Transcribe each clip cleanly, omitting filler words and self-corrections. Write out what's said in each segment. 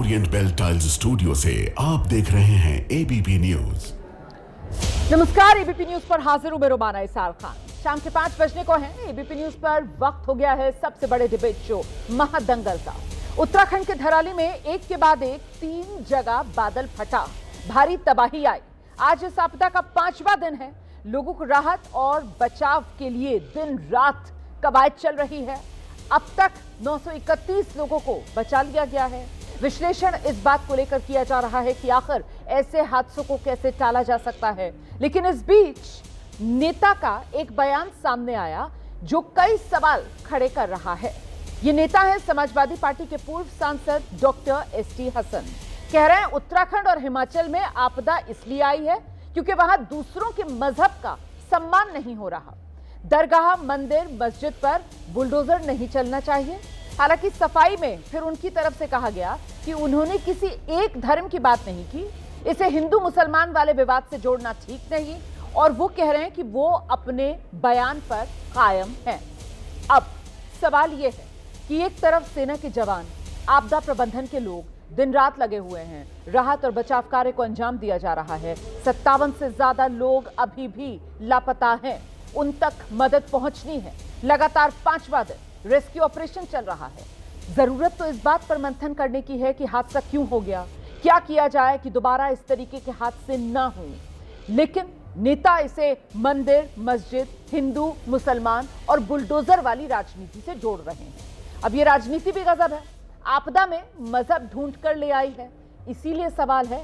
Orient bell tiles studio से आप देख रहे हैं एबीपी न्यूज। नमस्कार, एबीपी न्यूज पर हाजिर हूं मैं रोमाना इसार खान। शाम के 5 बजने को है। एबीपी न्यूज पर वक्त हो गया है सबसे बड़े डिबेट शो महादंगल का। उत्तराखंड के धराली में एक के बाद एक 3 जगह बादल फटा, भारी तबाही आई। आज इस आपदा का 5वां दिन है। लोगों को राहत और बचाव के लिए दिन रात कवायद चल रही है। अब तक 931 लोगों को बचा लिया गया है। विश्लेषण इस बात को लेकर किया जा रहा है कि आखिर ऐसे हादसों को कैसे टाला जा सकता है। लेकिन इस बीच नेता का एक बयान सामने आया जो कई सवाल खड़े कर रहा है। ये नेता है समाजवादी पार्टी के पूर्व सांसद डॉक्टर एसटी हसन। कह रहे हैं उत्तराखंड और हिमाचल में आपदा इसलिए आई है क्योंकि वहां दूसरों के मजहब का सम्मान नहीं हो रहा। दरगाह, मंदिर, मस्जिद पर बुलडोजर नहीं चलना चाहिए। हालांकि सफाई में फिर उनकी तरफ से कहा गया कि उन्होंने किसी एक धर्म की बात नहीं की। इसे हिंदू मुसलमान वाले विवाद से जोड़ना ठीक नहीं और वो कह रहे हैं कि वो अपने बयान पर कायम हैं। अब सवाल ये है कि एक तरफ सेना के जवान, आपदा प्रबंधन के लोग दिन रात लगे हुए हैं। राहत और बचाव कार्य को अंजाम दिया जा रहा है। 57 से ज्यादा लोग अभी भी लापता हैं। उन तक मदद पहुंचनी है। लगातार 5वां दिन रेस्क्यू ऑपरेशन चल रहा है। जरूरत तो इस बात पर मंथन करने की है कि हादसा क्यों हो गया, क्या किया जाए कि दोबारा इस तरीके के हादसे न हों। लेकिन नेता इसे मंदिर, मस्जिद, हिंदू, मुसलमान और बुलडोजर वाली राजनीति से जोड़ रहे हैं। अब ये राजनीति भी गजब है। आपदा में मजहब ढूंढ कर ले आई है। इसीलिए सवाल है,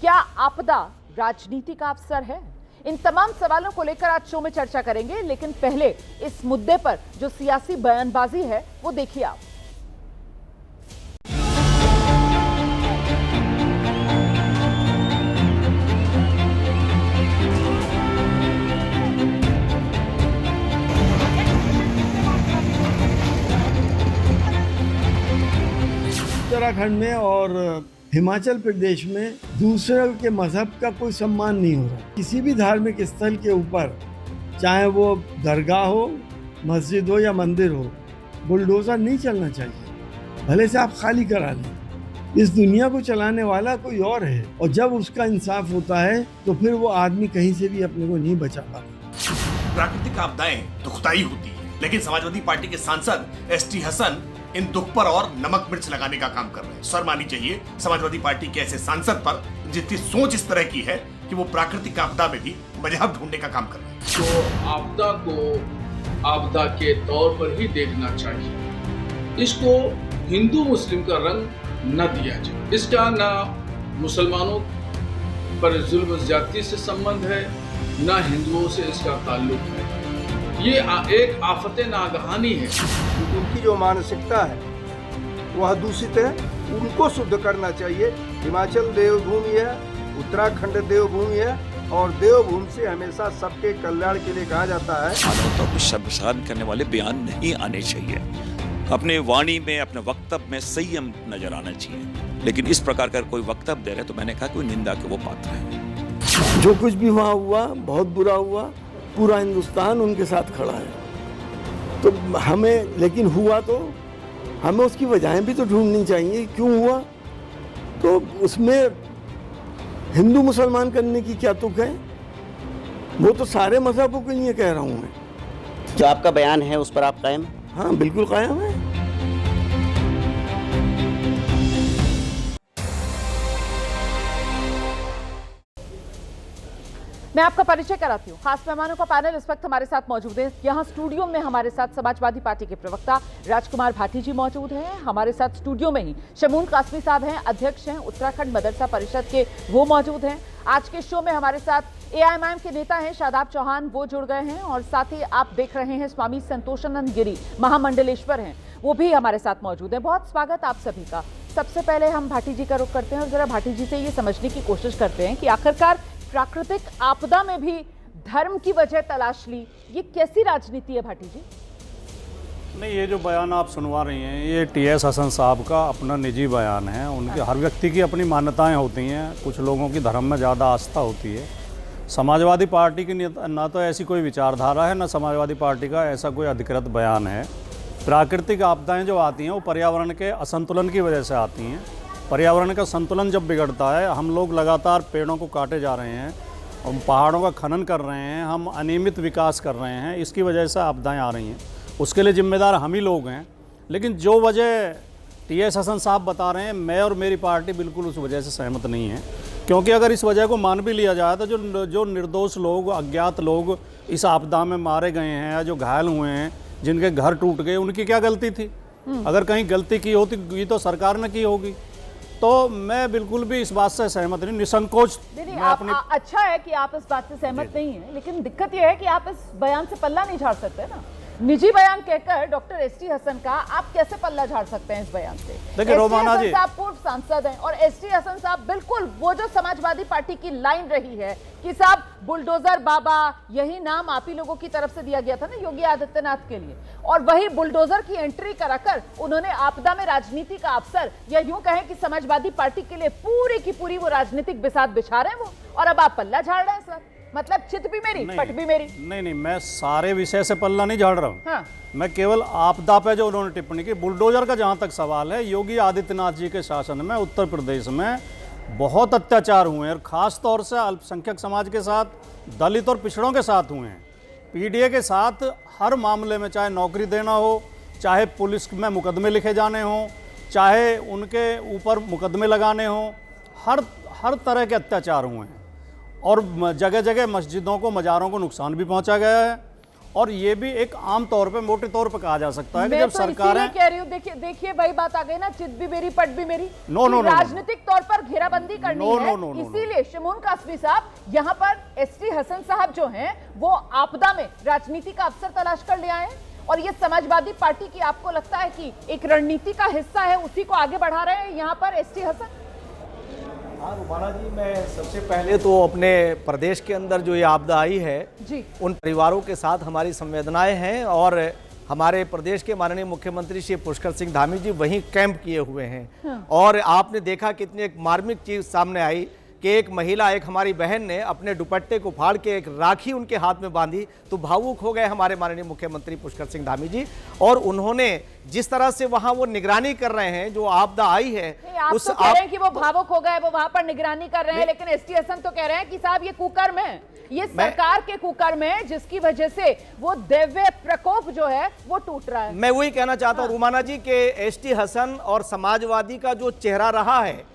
क्या आपदा राजनीति का अवसर है? इन तमाम सवालों को लेकर आज शो में चर्चा करेंगे। लेकिन पहले इस मुद्दे पर जो सियासी बयानबाजी है वो देखिए आप। उत्तराखंड में और हिमाचल प्रदेश में दूसरे के मजहब का कोई सम्मान नहीं हो रहा। किसी भी धार्मिक स्थल के ऊपर, चाहे वो दरगाह हो, मस्जिद हो या मंदिर हो, बुलडोजर नहीं चलना चाहिए। भले से आप खाली करा लें। इस दुनिया को चलाने वाला कोई और है और जब उसका इंसाफ होता है तो फिर वो आदमी कहीं से भी अपने को नहीं बचा पाता। प्राकृतिक आपदाएं दुखदायी होती है, लेकिन समाजवादी पार्टी के सांसद एसटी हसन इन दुख पर और नमक मिर्च लगाने का काम कर रहे हैं। शर्म आनी चाहिए समाजवादी पार्टी के ऐसे सांसद पर जिसकी सोच इस तरह की है कि वो प्राकृतिक आपदा में भी मजहब ढूंढने का काम कर रहे हैं। तो आपदा को आपदा के तौर पर ही देखना चाहिए। इसको हिंदू मुस्लिम का रंग न दिया जाए। इसका ना मुसलमानों पर जुल्म ज्यादती से संबंध है, ना हिंदुओं से इसका ताल्लुक है। ये एक आफत नागहानी है। उनकी जो मानसिकता है वह दूषित है, उनको शुद्ध करना चाहिए। हिमाचल देवभूमि है, उत्तराखंड देवभूमि है और देवभूमि से हमेशा सबके कल्याण के लिए कहा जाता है। मानवता को शर्मसार करने वाले बयान नहीं आने चाहिए। अपने वाणी में, अपने वक्तव्य में संयम नजर आना चाहिए। लेकिन इस प्रकार का कोई वक्तव्य दे रहे तो मैंने कहा कोई निंदा के वो पात्र है। जो कुछ भी वहाँ हुआ बहुत बुरा हुआ। पूरा हिंदुस्तान उनके साथ खड़ा है। तो हमें, लेकिन हुआ तो हमें उसकी वजहें भी तो ढूंढनी चाहिए, क्यों हुआ। तो उसमें हिंदू मुसलमान करने की क्या तुक है? वो तो सारे मजहबों के लिए कह रहा हूँ मैं। जो आपका बयान है उस पर आप कायम? हाँ, बिल्कुल कायम है। मैं आपका परिचय कराती हूँ। खास मेहमानों का पैनल इस वक्त हमारे साथ मौजूद है। यहाँ स्टूडियो में हमारे साथ समाजवादी पार्टी के प्रवक्ता राजकुमार भाटी जी मौजूद हैं। हमारे साथ स्टूडियो में ही शमून कासमी साहब हैं, अध्यक्ष हैं उत्तराखंड मदरसा परिषद के, वो मौजूद हैं। आज के शो में हमारे साथ एआईएमआईएम के नेता हैं शादाब चौहान, वो जुड़ गए हैं। और साथ ही आप देख रहे हैं स्वामी संतोषानंद गिरी महामंडलेश्वर हैं, वो भी हमारे साथ मौजूद हैं। बहुत स्वागत आप सभी का। सबसे पहले हम भाटी जी का रुख करते हैं और जरा भाटी जी से ये समझने की कोशिश करते हैं कि आखिरकार प्राकृतिक आपदा में भी धर्म की वजह तलाश ली, ये कैसी राजनीति है भाटी जी? नहीं, ये जो बयान आप सुनवा रही हैं ये टीएस हसन साहब का अपना निजी बयान है। उनके हर व्यक्ति की अपनी मान्यताएं होती हैं। कुछ लोगों की धर्म में ज़्यादा आस्था होती है। समाजवादी पार्टी की ना तो ऐसी कोई विचारधारा है, ना समाजवादी पार्टी का ऐसा कोई अधिकृत बयान है। प्राकृतिक आपदाएं जो आती हैं वो पर्यावरण के असंतुलन की वजह से आती हैं। पर्यावरण का संतुलन जब बिगड़ता है, हम लोग लगातार पेड़ों को काटे जा रहे हैं, हम पहाड़ों का खनन कर रहे हैं, हम अनियमित विकास कर रहे हैं, इसकी वजह से आपदाएं आ रही हैं। उसके लिए जिम्मेदार हम ही लोग हैं। लेकिन जो वजह टीएस हसन साहब बता रहे हैं, मैं और मेरी पार्टी बिल्कुल उस वजह से सहमत नहीं है, क्योंकि अगर इस वजह को मान भी लिया जाए तो जो निर्दोष लोग, अज्ञात लोग इस आपदा में मारे गए हैं या जो घायल हुए हैं, जिनके घर टूट गए, उनकी क्या गलती थी? अगर कहीं गलती की होती तो सरकार ने की होगी। तो मैं बिल्कुल भी इस बात से सहमत नहीं, निसंकोच। अच्छा है कि आप इस बात से सहमत नहीं हैं, लेकिन दिक्कत यह है कि आप इस बयान से पल्ला नहीं झाड़ सकते ना। निजी बयान कहकर डॉक्टर एसटी हसन का आप कैसे पल्ला झाड़ सकते हैं इस बयान से? देखिए रोमाना जी, साहब पूर्व सांसद हैं और एसटी हसन साहब बिल्कुल वो जो समाजवादी पार्टी की लाइन रही है कि साहब बुलडोजर बाबा, यही नाम आप ही लोगों की तरफ से दिया गया था ना योगी आदित्यनाथ के लिए, और वही बुलडोजर की एंट्री कराकर उन्होंने आपदा में राजनीति का अवसर, या यूं कहें कि समाजवादी पार्टी के लिए पूरी की पूरी वो राजनीतिक बिसात बिछा रहे हैं वो, और अब आप पल्ला झाड़ रहे हैं सर। मतलब चित भी मेरी, पट भी मेरी। नहीं, मैं सारे विषय से पल्ला नहीं झाड़ रहा हूँ। हाँ। मैं केवल आपदा पे जो उन्होंने टिप्पणी की, बुलडोजर का जहाँ तक सवाल है, योगी आदित्यनाथ जी के शासन में उत्तर प्रदेश में बहुत अत्याचार हुए हैं, और ख़ास तौर से अल्पसंख्यक समाज के साथ, दलित और पिछड़ों के साथ हुए हैं। पीडीए के साथ हर मामले में, चाहे नौकरी देना हो, चाहे पुलिस में मुकदमे लिखे जाने हों, चाहे उनके ऊपर मुकदमे लगाने हों, हर तरह के अत्याचार हुए हैं, और जगह जगह मस्जिदों को, मज़ारों को नुकसान भी पहुंचा गया है। और ये भी एक आम तौर पे, मोटे तौर पे कहा जा सकता है कि जब सरकारें, कह रही हूँ, देखिए वही बात आ गई ना, चित भी मेरी पट भी मेरी। नो, राजनीतिक तौर पर घेराबंदी करनी है, इसीलिए शमून कासमी साहब यहाँ पर एसटी हसन साहब जो हैं वो आपदा में राजनीति का अवसर तलाश कर ले आए, और ये समाजवादी पार्टी की आपको लगता है कि एक रणनीति का हिस्सा है, उसी को आगे बढ़ा रहे हैं यहाँ पर एसटी हसन? हाँ रुमाना जी, मैं सबसे पहले तो अपने प्रदेश के अंदर जो ये आपदा आई है जी, उन परिवारों के साथ हमारी संवेदनाएं हैं, और हमारे प्रदेश के माननीय मुख्यमंत्री श्री पुष्कर सिंह धामी जी वहीं कैंप किए हुए हैं। हाँ। और आपने देखा कितनी एक मार्मिक चीज़ सामने आई कि एक महिला, एक हमारी बहन ने अपने दुपट्टे को फाड़ के एक राखी उनके हाथ में बांधी, तो भावुक हो गए हमारे माननीय मुख्यमंत्री पुष्कर सिंह धामी जी। और उन्होंने जिस तरह से वहां वो निगरानी कर रहे हैं, जो आपदा आई है, आप तो कह रहे हैं कि वो भावुक हो गए, वो वहां पर निगरानी कर रहे हैं, लेकिन एसटी हसन तो कह रहे हैं कि साहब ये कुकर्म है, ये सरकार के कुकर्म है, जिसकी वजह से वो दिव्य प्रकोप जो है वो टूट रहा है। मैं वही कहना चाहता हूँ रुमाना जी के एसटी हसन और समाजवादी का जो चेहरा रहा है,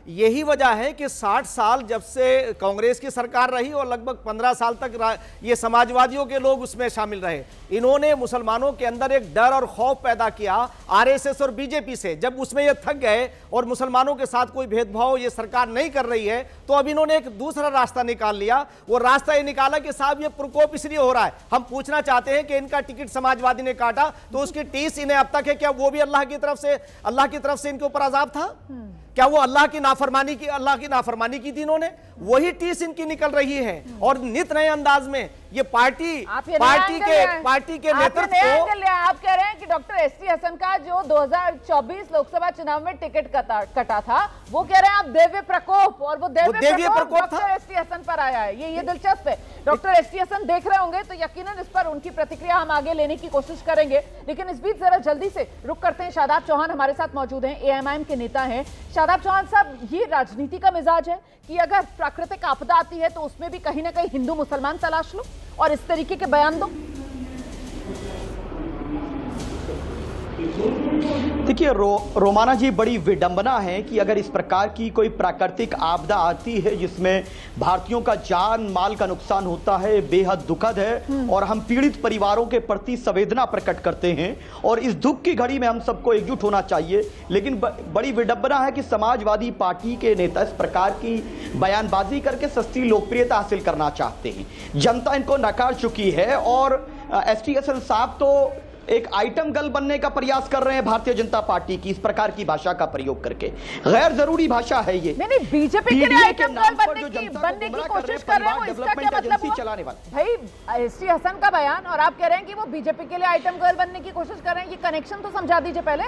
यही वजह है कि 60 साल जब से कांग्रेस की सरकार रही और लगभग 15 साल तक ये समाजवादियों के लोग उसमें शामिल रहे, इन्होंने मुसलमानों के अंदर एक डर और खौफ पैदा किया आरएसएस और बीजेपी से। जब उसमें ये थक गए और मुसलमानों के साथ कोई भेदभाव ये सरकार नहीं कर रही है, तो अब इन्होंने एक दूसरा रास्ता निकाल लिया। वो रास्ता ये निकाला कि साहब ये प्रकोप इसलिए हो रहा है, हम पूछना चाहते हैं कि इनका टिकट समाजवादी ने काटा तो उसकी टीस इन्हें अब तक है, क्या वो भी अल्लाह की तरफ से इनके ऊपर अजाब था? क्या वो अल्लाह की नाफरमानी की थी इन्होंने? वही टीस इनकी निकल रही है, और नित नए अंदाज में ये पार्टी के नेतृत्व को, आप कह रहे हैं कि डॉक्टर एसटी हसन का जो 2024 लोकसभा चुनाव में टिकट कटा था, वो कह रहे हैं आप दिव्य प्रकोप, और वो दिव्य प्रकोप डॉक्टर एसटी हसन पर आया है। ये दिलचस्प है। डॉक्टर एसटी हसन देख रहे होंगे तो यकीनन इस पर उनकी प्रतिक्रिया हम आगे लेने की कोशिश करेंगे, लेकिन इस बीच जरा जल्दी से रुक करते हैं। शादाब चौहान हमारे साथ मौजूद हैं, एएमआईएम के नेता हैं। शादाब चौहान साहब, ये राजनीति का मिजाज है कि अगर प्राकृतिक आपदा आती है तो उसमें भी कहीं ना कहीं हिंदू मुसलमान तलाश लो और इस तरीके के बयान दो? देखिए रोमाना जी, बड़ी विडंबना है कि अगर इस प्रकार की कोई प्राकृतिक आपदा आती है जिसमें भारतीयों का जान माल का नुकसान होता है, बेहद दुखद है, और हम पीड़ित परिवारों के प्रति संवेदना प्रकट करते हैं, और इस दुख की घड़ी में हम सबको एकजुट होना चाहिए। लेकिन बड़ी विडंबना है कि समाजवादी पार्टी के नेता इस प्रकार की बयानबाजी करके सस्ती लोकप्रियता हासिल करना चाहते हैं। जनता इनको नकार चुकी है, और एसटी हसन साहब तो एक आइटम गर्ल बनने का प्रयास कर रहे हैं भारतीय जनता पार्टी की, इस प्रकार की भाषा का प्रयोग करके। गैर जरूरी भाषा है ये। नहीं, बीजेपी के लिए आइटम गर्ल बनने की कोशिश कर रहे हैं, इसका क्या मतलब हुआ? चलाने वाले भाई एसटी हसन का बयान, और आप कह रहे हैं कि वो बीजेपी के लिए आइटम गर्ल बनने की कोशिश कर रहे हैं, ये कनेक्शन तो समझा दीजिए पहले।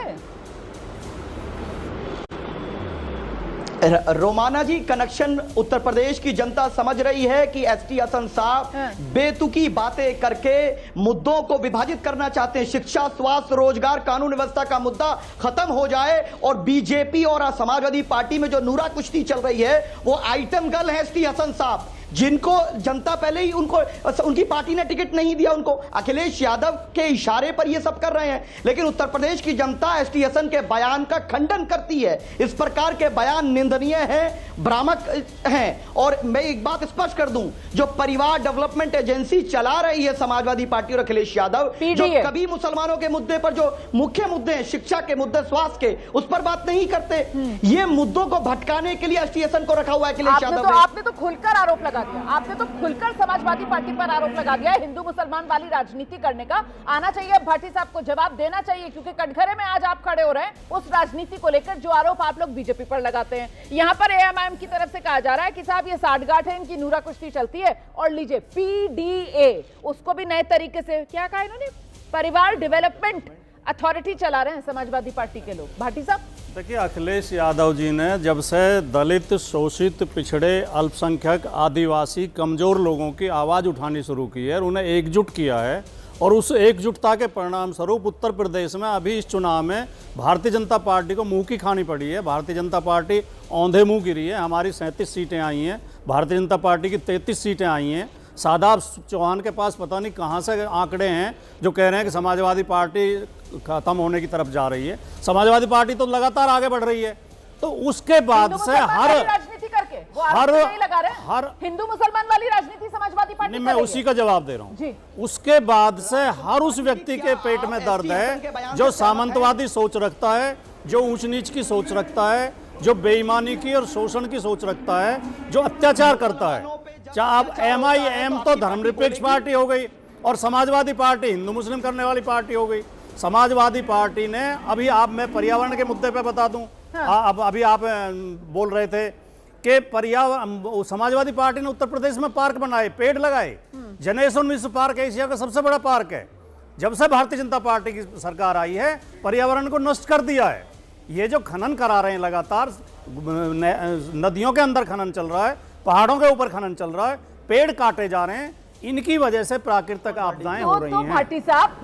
रोमाना जी, कनेक्शन उत्तर प्रदेश की जनता समझ रही है कि एसटी हसन साहब बेतुकी बातें करके मुद्दों को विभाजित करना चाहते हैं। शिक्षा, स्वास्थ्य, रोजगार, कानून व्यवस्था का मुद्दा खत्म हो जाए और बीजेपी और समाजवादी पार्टी में जो नूरा कुश्ती चल रही है वो आइटम गर्ल है एसटी हसन साहब, जिनको जनता पहले ही उनकी पार्टी ने टिकट नहीं दिया। उनको अखिलेश यादव के इशारे पर ये सब कर रहे हैं, लेकिन उत्तर प्रदेश की जनता एसटी हसन के बयान का खंडन करती है। इस प्रकार के बयान निंदनीय हैं, भ्रामक हैं। और मैं एक बात स्पष्ट कर दूं, जो परिवार डेवलपमेंट एजेंसी चला रही है समाजवादी पार्टी और अखिलेश यादव, जो कभी मुसलमानों के मुद्दे पर, जो मुख्य मुद्दे हैं शिक्षा के मुद्दे, स्वास्थ्य के, उस पर बात नहीं करते। ये मुद्दों को भटकाने के लिए एसटी हसन को रखा हुआ है अखिलेश यादव ने। आपने तो खुलकर आरोप लगा दिया, आपने तो खुलकर समाजवादी पार्टी पर आरोप लगा दिया है हिंदू मुसलमान वाली राजनीति करने का। आना चाहिए भाटी साहब को, जवाब देना चाहिए, क्योंकि कटघरे में आज आप खड़े हो रहे हैं उस राजनीति को लेकर जो आरोप आप लोग बीजेपी पर लगाते हैं। यहां पर एएमआईएम की तरफ से कहा जा रहा है कि साहब ये साठगांठ है, इनकी नूरा कुश्ती चलती है। और लीजिए पीडीए, उसको भी नए तरीके से क्या कहा इन्होंने, परिवार डेवलपमेंट अथॉरिटी चला रहे हैं समाजवादी पार्टी के लोग। भाटी साहब देखिए, अखिलेश यादव जी ने जब से दलित, शोषित, पिछड़े, अल्पसंख्यक, आदिवासी, कमजोर लोगों की आवाज़ उठानी शुरू की है और उन्हें एकजुट किया है, और उस एकजुटता के परिणाम स्वरूप उत्तर प्रदेश में अभी इस चुनाव में भारतीय जनता पार्टी को मुंह की खानी पड़ी है। भारतीय जनता पार्टी औंधे मुंह गिरी है। हमारी 37 सीटें आई हैं, भारतीय जनता पार्टी की 33 सीटें आई हैं। शादाब चौहान के पास पता नहीं कहाँ से आंकड़े हैं जो कह रहे हैं कि समाजवादी पार्टी खत्म होने की तरफ जा रही है। समाजवादी पार्टी तो लगातार आगे बढ़ रही है। तो उसके बाद से राजनीति करके वो नहीं लगा रहे, हिंदू मुसलमान वाली राजनीति समाजवादी पार्टी नहीं, मैं उसी का जवाब दे रहा हूँ। उसके बाद से हर उस व्यक्ति के पेट में दर्द है जो सामंतवादी सोच रखता है, जो ऊंच नीच की सोच रखता है, जो बेईमानी की और शोषण की सोच रखता है, जो अत्याचार करता है। चाहे अब एमआईएम तो धर्मनिरपेक्ष पार्टी हो गई और समाजवादी पार्टी हिंदू मुस्लिम करने वाली पार्टी हो गई। समाजवादी पार्टी ने अभी मैं पर्यावरण के मुद्दे पे बता दूं, अभी आप बोल रहे थे कि समाजवादी पार्टी ने उत्तर प्रदेश में पार्क बनाए, पेड़ लगाए। जनेश्वर मिश्र पार्क एशिया का सबसे बड़ा पार्क है। जब से भारतीय जनता पार्टी की सरकार आई है पर्यावरण को नष्ट कर दिया है। ये जो खनन करा रहे हैं लगातार, नदियों के अंदर खनन चल रहा है, पहाड़ों के ऊपर खनन चल रहा है, पेड़ काटे जा रहे हैं, इनकी वजह से प्राकृतिक आपदाएं हो रही हैं।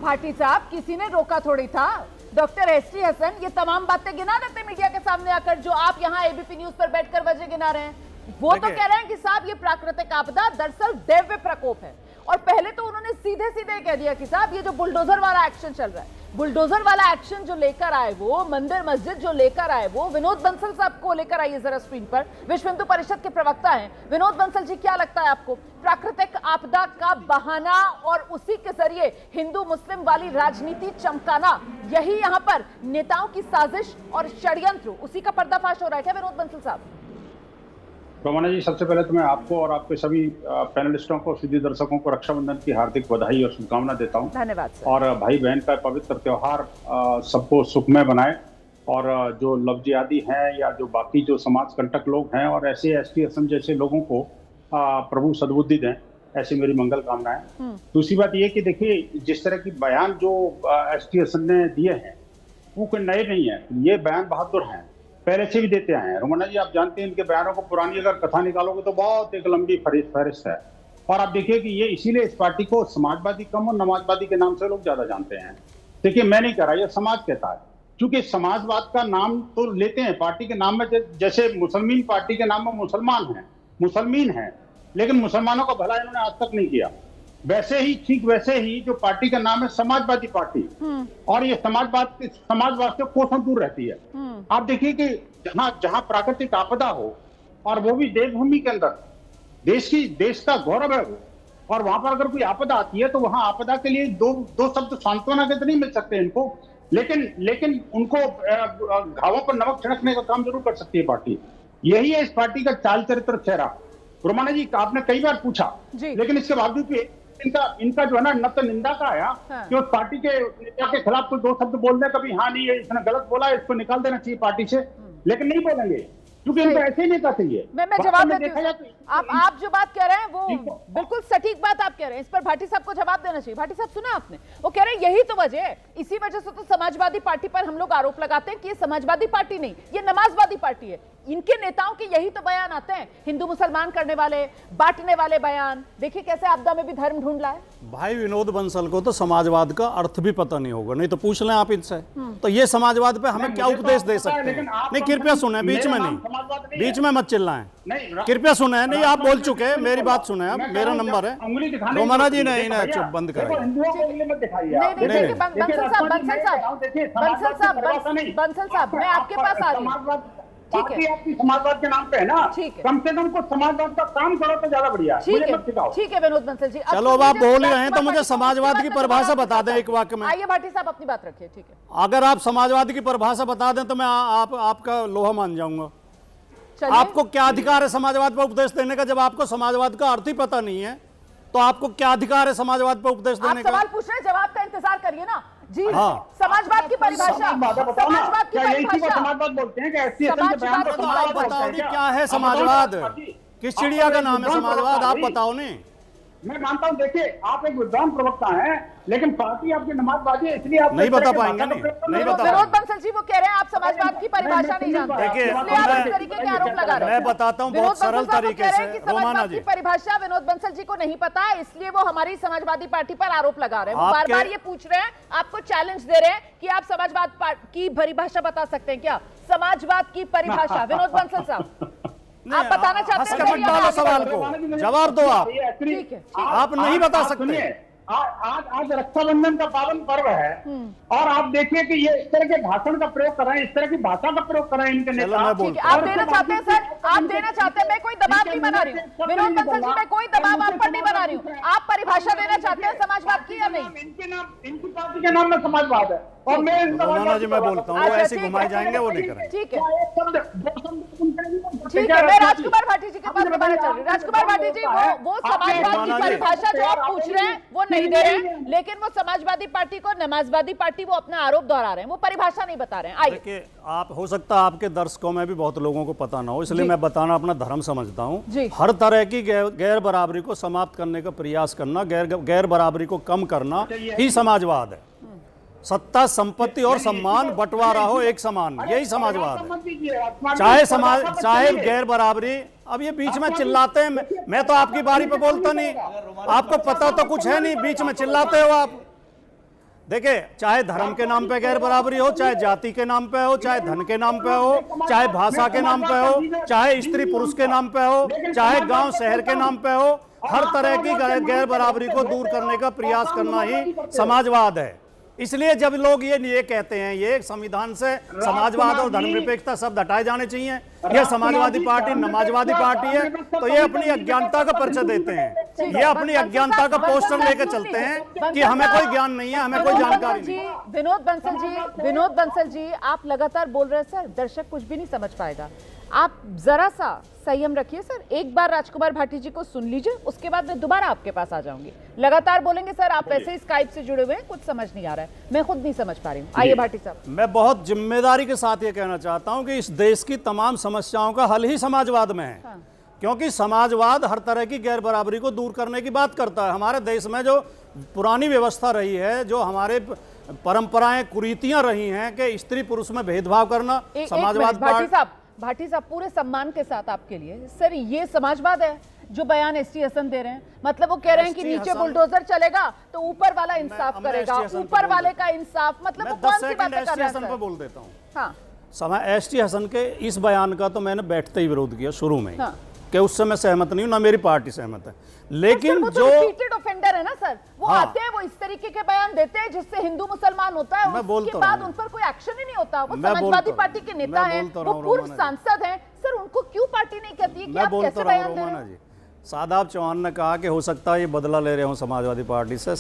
भाटी साहब किसी ने रोका थोड़ी था। डॉक्टर एसटी हसन ये तमाम बातें गिना देते मीडिया के सामने आकर, जो आप यहाँ एबीपी न्यूज पर बैठकर वजह गिना रहे हैं। वो तो कह रहे हैं कि साहब ये प्राकृतिक आपदा दरअसल दैव्य प्रकोप है। और पहले तो उन्होंने सीधे सीधे कह दिया कि साहब ये जो बुलडोजर वाला एक्शन चल रहा है, बुलडोजर वाला एक्शन जो लेकर आए वो, मंदिर मस्जिद जो लेकर आए वो, विनोद बंसल साहब को लेकर आइए जरा स्क्रीन पर। विश्व हिंदू परिषद के प्रवक्ता हैं विनोद बंसल जी, क्या लगता है आपको प्राकृतिक आपदा का बहाना और उसी के जरिए हिंदू मुस्लिम वाली राजनीति चमकाना, यही यहाँ पर नेताओं की साजिश और षड्यंत्र, उसी का पर्दाफाश हो रहा है क्या विनोद बंसल साहब? रोमाना जी, सबसे पहले तो मैं आपको और आपके सभी पैनलिस्टों को, सीधी दर्शकों को रक्षाबंधन की हार्दिक बधाई और शुभकामना देता हूं। धन्यवाद सर। और भाई बहन का पवित्र त्योहार सबको सुखमय बनाए, और जो लव जिहादी हैं या जो बाकी जो समाज कंटक लोग हैं और ऐसे एसटी हसन जैसे लोगों को प्रभु सद्बुद्धि दें, ऐसी मेरी मंगल कामनाएं। दूसरी बात ये कि देखिए, जिस तरह की बयान जो एसटी हसन ने दिए हैं वो कोई नए नहीं है। ये बयान बहादुर हैं, पहले से भी देते आए हैं। रोमाना जी, आप जानते हैं इनके बयानों को पुरानी अगर कथा निकालोगे तो बहुत एक लंबी फहरिस्त है। और आप देखिए कि ये इसीलिए इस पार्टी को समाजवादी कम और नमाजवादी के नाम से लोग ज्यादा जानते हैं। देखिए, मैं नहीं कह रहा, ये समाज कहता है, क्योंकि समाजवाद का नाम तो लेते हैं पार्टी के नाम में। जैसे मुसलमान पार्टी के नाम में मुसलमान है, मुसलमीन है, लेकिन मुसलमानों का भला इन्होंने आज तक नहीं किया। वैसे ही, ठीक वैसे ही जो पार्टी का नाम है समाजवादी पार्टी, और ये समाजवाद से कोसों दूर रहती है। आप देखिए कि जहां प्राकृतिक आपदा हो, और वो भी देवभूमि के अंदर, देश का गौरव है वो, और वहां पर अगर कोई आपदा आती है तो वहां आपदा के लिए दो शब्द सांत्वना के तो नहीं मिल सकते इनको, लेकिन उनको घावों पर नमक छिड़कने का काम जरूर कर सकती है पार्टी। यही है इस पार्टी का चाल चरित्र चेहरा। रोमाना जी, आपने कई बार पूछा, लेकिन इसके बावजूद भी इनका जो है ना तो निंदा का आया कि उस पार्टी के नेता के खिलाफ कोई दो शब्द बोल दे कभी, हाँ नहीं इसने गलत बोला, इसको निकाल देना चाहिए पार्टी से, लेकिन नहीं बोलेंगे क्योंकि इनको ऐसे ही नेता चाहिए। मैं जवाब देती हूं। आप जो बात कह रहे हैं वो बिल्कुल सटीक बात आप कह रहे हैं, इस पर भाटी साहब को जवाब देना चाहिए। भाटी साहब, सुना आपने, वो कह रहे हैं यही तो वजह है इसी वजह से तो समाजवादी पार्टी पर हम लोग आरोप लगाते हैं कि ये समाजवादी पार्टी नहीं, ये नमाजवादी पार्टी है। इनके नेताओं के यही तो बयान आते हैं, हिंदू मुसलमान करने वाले, बांटने वाले बयान। देखिए कैसे आपदा में भी धर्म ढूंढ लाए। भाई विनोद बंसल को तो समाजवाद का अर्थ भी पता नहीं होगा, नहीं तो पूछ लें आप इनसे। तो ये समाजवाद पे हमें क्या उपदेश दे सकते हैं? नहीं, कृपया सुने, बीच में नहीं, बीच में मत चिल्लाएं, कृपया सुने। नहीं, आप बोल चुके हैं, मेरी बात सुने आप, मेरा नंबर है। रोमाना जी नहीं, चुप, बंद करें। बंसल साहब, मैं आपके पास आ रही हूँ। ठीक है, आपकी समाजवाद के नाम पे है ना, ठीक है, कम से कम कुछ समाजवाद का काम करो तो ज्यादा बढ़िया। ठीक है विनोद बंसल जी। चलो अब आप बोल ही रहे हैं तो मुझे समाजवाद की परिभाषा बता दें एक वाक्य में। आइए भाटी साहब अपनी बात रखिए। ठीक है, अगर आप समाजवाद की परिभाषा बता दें तो मैं आपका लोहा मान जाऊंगा। आपको क्या अधिकार है समाजवाद पर उपदेश देने का? जब आपको समाजवाद का अर्थ ही पता नहीं है तो आपको क्या अधिकार है समाजवाद पर उपदेश देने का? सवाल पूछ रहे हैं, जवाब का इंतजार करिए ना जी। हाँ। समाजवाद की परिभाषा, समाजवाद की परिभाषा, समाजवाद बोलते हैं कि आप बताओ नहीं क्या है समाजवाद, किस चिड़िया का नाम है समाजवाद, आप बताओ नहीं। मैं मानता हूं, देखिए आप एक विद्वान प्रवक्ता हैं, लेकिन पार्टी आपकी नमाजवादी है, इसलिए आप नहीं बता पाएंगे। नहीं बता पाएंगे। विनोद बंसल जी वो कह रहे हैं आप समाजवाद की परिभाषा नहीं जानते, देखिए आरोप लगा रहे हैं। मैं बताता हूँ बहुत सरल तरीके से। रोमाना जी, परिभाषा विनोद बंसल जी को नहीं पता है, इसलिए वो हमारी समाजवादी पार्टी पर आरोप लगा रहे हैं। वो बार बार ये पूछ रहे हैं, आपको चैलेंज दे रहे हैं कि आप समाजवाद की परिभाषा बता सकते हैं क्या? समाजवाद की परिभाषा विनोद बंसल साहब आप बताना चाहते हैं? डालो सवाल को, जवाब दो आप। ठीक है, आप नहीं बता सकते। आज रक्षाबंधन का पावन पर्व है और आप देखिए कि ये इस तरह के भाषण का प्रयोग कर रहे हैं, इस तरह की भाषा का प्रयोग कर रहे हैं इनके नेता। आप देना चाहते हैं सर, आप देना चाहते हैं, मैं कोई दबाव नहीं बना रही हूँ विनोद बंसल जी, मैं कोई दबाव आप पर नहीं बना रही हूँ। आप परिभाषा देना चाहते हैं समाजवाद की या नहीं? इनके नाम, इनकी पार्टी के नाम में समाजवाद है और मैं जी मैं बोलता हूँ, वो ऐसे घुमाए जाएंगे, वो नहीं करेंगे। ठीक है, ठीक है, मैं राजकुमार भाटी जी के पास बताना चाह रही हूँ। राजकुमार भाटी जी, वो समाजवाद की परिभाषा जो आप पूछ रहे हैं वो नहीं दे रहे हैं, लेकिन वो समाजवादी पार्टी को नमाजवादी पार्टी वो अपना आरोप दोहरा रहे हैं, वो परिभाषा नहीं बता रहे हैं। आइए, आप हो सकता है आपके दर्शकों में भी बहुत लोगों को पता ना हो, इसलिए मैं बताना अपना धर्म समझता हूँ। हर तरह की गैर बराबरी को समाप्त करने का प्रयास करना, गैर बराबरी को कम करना ही समाजवाद है। सत्ता, संपत्ति और सम्मान बंटवारा हो एक समान, यही समाजवाद है। चाहे गैर बराबरी। अब ये बीच में चिल्लाते हैं, मैं तो आपकी बारी पे बोलता नहीं, आपको पता तो कुछ है नहीं, बीच में चिल्लाते हो आप। देखिए, चाहे धर्म के नाम पे गैर बराबरी हो, चाहे जाति के नाम पे हो, चाहे धन के नाम पे हो, चाहे भाषा के नाम पे हो, चाहे स्त्री पुरुष के नाम पे हो, चाहे गांव शहर के नाम पे हो, हर तरह की गैर बराबरी को दूर करने का प्रयास करना ही समाजवाद है। इसलिए जब लोग ये कहते हैं ये संविधान से समाजवाद और धर्मनिरपेक्षता शब्द हटाए जाने चाहिए, ये समाजवादी पार्टी नमाजवादी पार्टी है, तो ये अपनी अज्ञानता का परिचय देते हैं, ये अपनी अज्ञानता का पोस्टर लेकर चलते हैं कि हमें कोई ज्ञान नहीं है, हमें कोई जानकारी नहीं। विनोद बंसल जी आप लगातार बोल रहे हैं सर, दर्शक कुछ भी नहीं समझ पाएगा। आप जरा सा संयम रखिए सर, एक बार राजकुमार भाटी जी को सुन लीजिए, उसके बाद मैं दोबारा आपके पास आ जाऊंगी। लगातार बोलेंगे सर, आप वैसे ही स्काइप से जुड़े हुए हैं, कुछ समझ नहीं आ रहा है, मैं खुद नहीं समझ पा रही हूँ। आइए भाटी साहब। मैं बहुत जिम्मेदारी के साथ ये कहना चाहता हूँ कि इस देश की तमाम समस्याओं का हल ही समाजवाद में है। हाँ। क्योंकि समाजवाद हर तरह की गैर बराबरी को दूर करने की बात करता है। हमारे देश में जो पुरानी व्यवस्था रही है, जो हमारे परंपराएं कुरीतियां रही हैं कि स्त्री पुरुष में भेदभाव करना, समाजवाद। भाटी साहब पूरे सम्मान के साथ आपके लिए सर, ये समाजवाद है जो बयान एसटी हसन दे रहे हैं? मतलब वो कह रहे हैं कि नीचे बुलडोजर चलेगा तो ऊपर वाला इंसाफ करेगा, ऊपर वाले का इंसाफ, मतलब वो कौन सी बातें कर रहे हैं सर? पे बोल देता हूँ। हाँ, एसटी हसन के इस बयान का तो मैंने बैठते ही विरोध किया शुरू में, कि उससे मैं सहमत नहीं हूं, ना मेरी पार्टी सहमत है। लेकिन वो जो रिपीटेड ऑफेंडर है ना सर, वो आते हैं, वो इस तरीके के बयान देते हैं जिससे हिंदू मुसलमान होता है, उसके बाद उन पर कोई एक्शन ही नहीं होता। वो समाजवादी पार्टी के नेता हैं, वो पूर्व सांसद हैं सर, उनको क्यों पार्टी नहीं कहती है कि आप कैसे बयान दे रहे हैं? शादाब चौहान ने कहा कि हो सकता है ये बदला ले रहे हो समाजवादी पार्टी से।